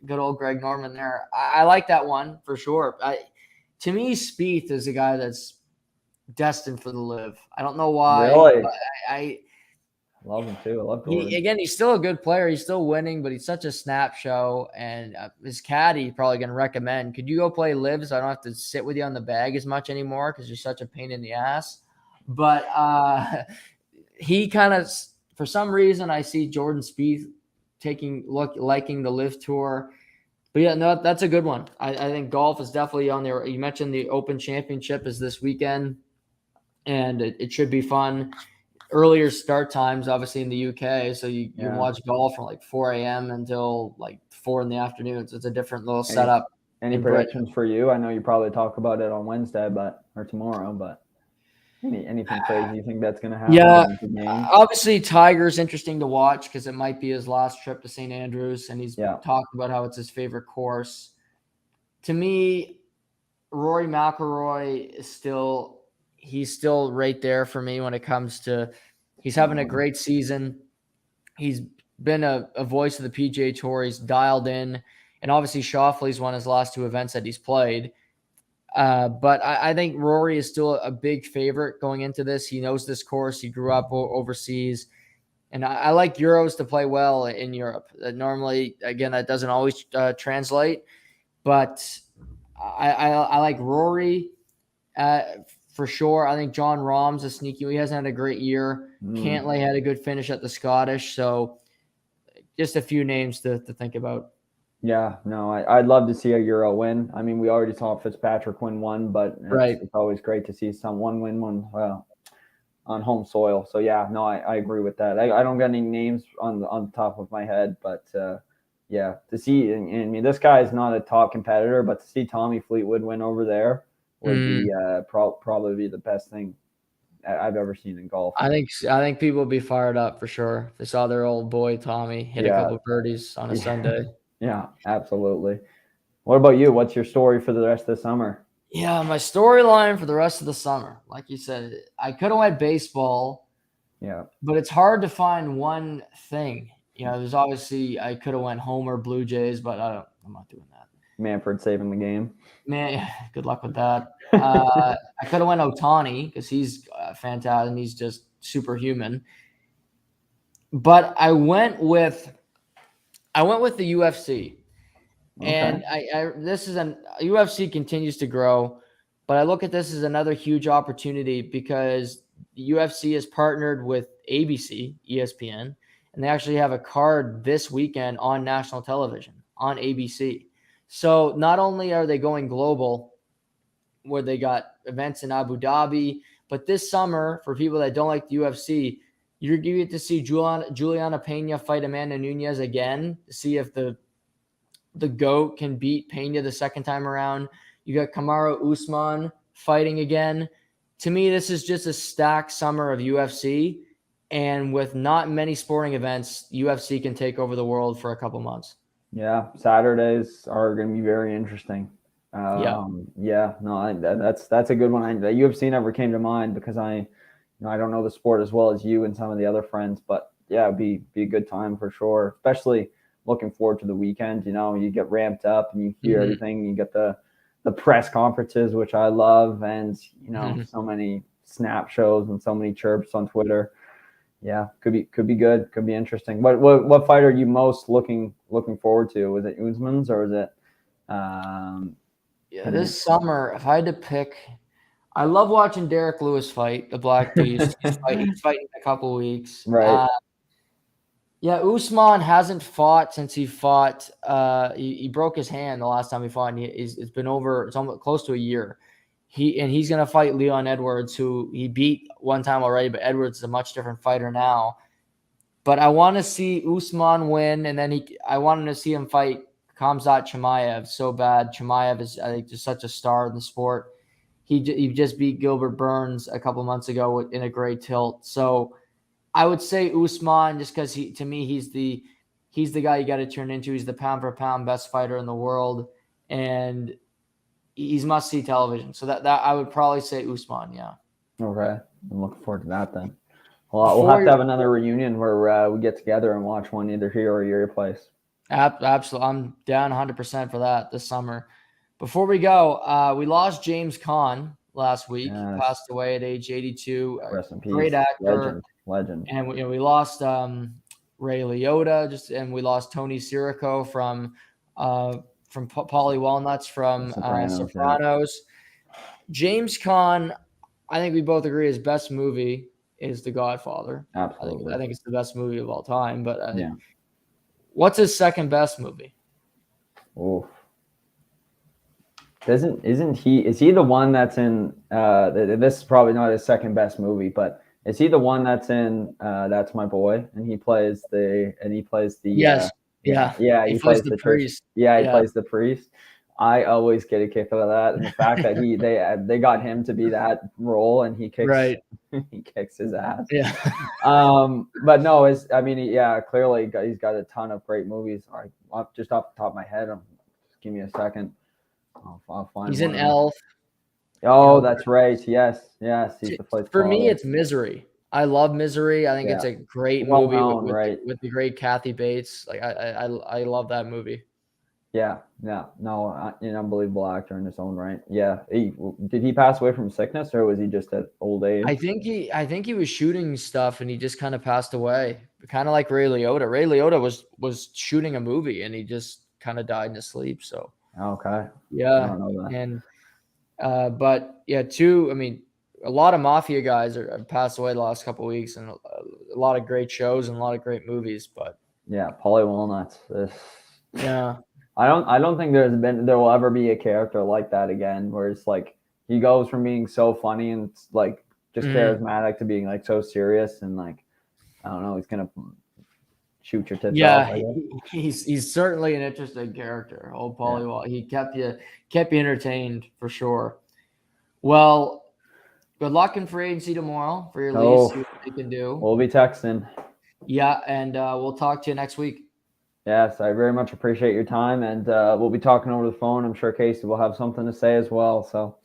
good old Greg Norman there. I like that one for sure. To me, Spieth is a guy that's destined for the Live. I don't know why. Really? I love him too. I love Gordon. He's still a good player. He's still winning, but he's such a snap show. And his caddy probably going to recommend, could you go play Live so I don't have to sit with you on the bag as much anymore because you're such a pain in the ass. But he kind of, for some reason, I see Jordan Spieth liking the Live Tour. But yeah, no, that's a good one. I think golf is definitely on there. You mentioned the Open Championship is this weekend, and it should be fun. Earlier start times, obviously in the UK, so you can watch golf from like 4 a.m. until like 4 in the afternoon. So it's a different little setup. Any predictions for you? I know you probably talk about it on Wednesday, or tomorrow, but anything crazy you think that's going to happen? Yeah, obviously Tiger's interesting to watch because it might be his last trip to St. Andrews, and he's talked about how it's his favorite course. To me, Rory Mcilroy is still right there for me when it comes to he's having a great season. He's been a voice of the PGA Tour. He's dialed in, and obviously Schauffele's won his last 2 events that he's played. But I think Rory is still a big favorite going into this. He knows this course. He grew up overseas. And I like Euros to play well in Europe. Normally, again, that doesn't always translate. But I like Rory for sure. I think John Rahm's a sneaky. He hasn't had a great year. Cantlay had a good finish at the Scottish. So just a few names to think about. Yeah, no, I'd love to see a Euro win. I mean, we already saw Fitzpatrick win one, but it's always great to see someone win one on home soil. So, yeah, no, I agree with that. I don't got any names on the top of my head, but, yeah, to see – I mean, this guy is not a top competitor, but to see Tommy Fleetwood win over there would be probably be the best thing I've ever seen in golf. I think people will be fired up for sure. They saw their old boy Tommy hit a couple of birdies on a Sunday. Yeah, absolutely. What about you? What's your story for the rest of the summer? Yeah, my storyline for the rest of the summer, like you said, I could have went baseball. Yeah, but it's hard to find one thing. There's obviously I could have went Homer Blue Jays, but I'm not doing that. Manfred saving the game. Man, good luck with that. I could have went Ohtani because he's fantastic and he's just superhuman. But I went with the UFC. Okay. And UFC continues to grow, but I look at this as another huge opportunity because the UFC is partnered with ABC, ESPN, and they actually have a card this weekend on national television on ABC. So not only are they going global, where they got events in Abu Dhabi, but this summer, for people that don't like the UFC, you get to see Juliana Pena fight Amanda Nunes again to see if the GOAT can beat Pena the second time around. You got Kamaru Usman fighting again. To me, this is just a stacked summer of UFC. And with not many sporting events, UFC can take over the world for a couple months. Yeah, Saturdays are going to be very interesting. That's a good one. The UFC never came to mind because I don't know the sport as well as you and some of the other friends, but yeah, it'd be a good time for sure. Especially looking forward to the weekend. You get ramped up and you hear everything. You get the press conferences, which I love, and so many snap shows and so many chirps on Twitter. Yeah, could be good. Could be interesting. What fight are you most looking forward to? Was it Usman's or was it? This summer, if I had to pick, I love watching Derek Lewis fight the Black Beast. He's fighting in a couple weeks. Right. Usman hasn't fought since he fought. He broke his hand the last time he fought. And it's been it's almost close to a year. He's going to fight Leon Edwards, who he beat one time already, but Edwards is a much different fighter now. But I want to see Usman win, and then I wanted to see him fight Khamzat Chimaev so bad. Chimaev is, I think, just such a star in the sport. He just beat Gilbert Burns a couple months ago in a great tilt. So I would say Usman, just because to me he's the guy you got to turn into. He's the pound for pound best fighter in the world, and he's must see television. So that I would probably say Usman. Yeah. Okay, I'm looking forward to that then. Well, we'll have to have another reunion where we get together and watch one either here or your place. Absolutely, I'm down 100% for that this summer. Before we go, we lost James Caan last week. Yes. He passed away at age 82. Rest in peace. Great actor. Legend. And we lost Ray Liotta, and we lost Tony Sirico from Polly Walnuts from Sopranos. James Caan, I think we both agree his best movie is The Godfather. Absolutely. I think it's the best movie of all time. But yeah. What's his second best movie? Oof. Is he the one that's in this is probably not his second best movie, but is he the one that's in That's My Boy, and he plays the Yes. He plays the priest. He plays the priest. I always get a kick out of that, and the fact that they got him to be that role, and he kicks his ass. Yeah. But no, clearly he's got a ton of great movies. Just off the top of my head, just give me a second. I'll find. He's in Elf. Oh, that's right. Yes. He's the place. For me, it's Misery. I love Misery. I think it's a great movie with the great Kathy Bates. Like I love that movie. Yeah. No, an unbelievable actor in his own right. Yeah. Did he pass away from sickness, or was he just at old age? I think he was shooting stuff and he just kind of passed away. Kind of like Ray Liotta. Ray Liotta was shooting a movie and he just kind of died in his sleep. So okay. Yeah. I don't know that. And but yeah, a lot of Mafia guys have passed away the last couple of weeks, and a lot of great shows and a lot of great movies. But yeah, Polly Walnuts. Yeah. I don't think there will ever be a character like that again, where it's like he goes from being so funny and like just charismatic to being like so serious, and like I don't know, he's gonna shoot your tits off. He's certainly an interesting character. Old Polly Wall. He kept you entertained for sure. Well, good luck in free agency tomorrow for your lease. See what you can do. We'll be texting. Yeah, and we'll talk to you next week. Yes, I very much appreciate your time, and we'll be talking over the phone. I'm sure Casey will have something to say as well. So,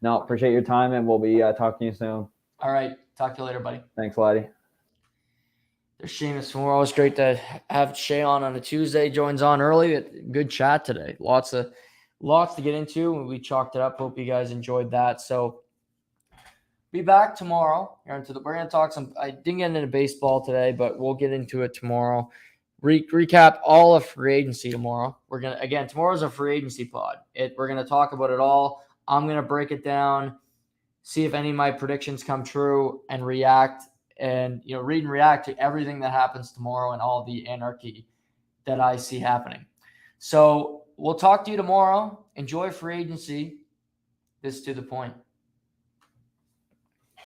no, appreciate your time, and we'll be talking to you soon. All right. Talk to you later, buddy. Thanks, Laddie. There's Shamus. We're always great to have Shay on a Tuesday. Joins on early. Good chat today. Lots to get into. We chalked it up. Hope you guys enjoyed that. So, be back tomorrow. We're going to talk some. I didn't get into baseball today, but we'll get into it tomorrow. Recap all of free agency tomorrow. Tomorrow's a free agency pod. We're going to talk about it all. I'm going to break it down, see if any of my predictions come true, and react and read and react to everything that happens tomorrow and all the anarchy that I see happening. So we'll talk to you tomorrow. Enjoy free agency. This is To The Point.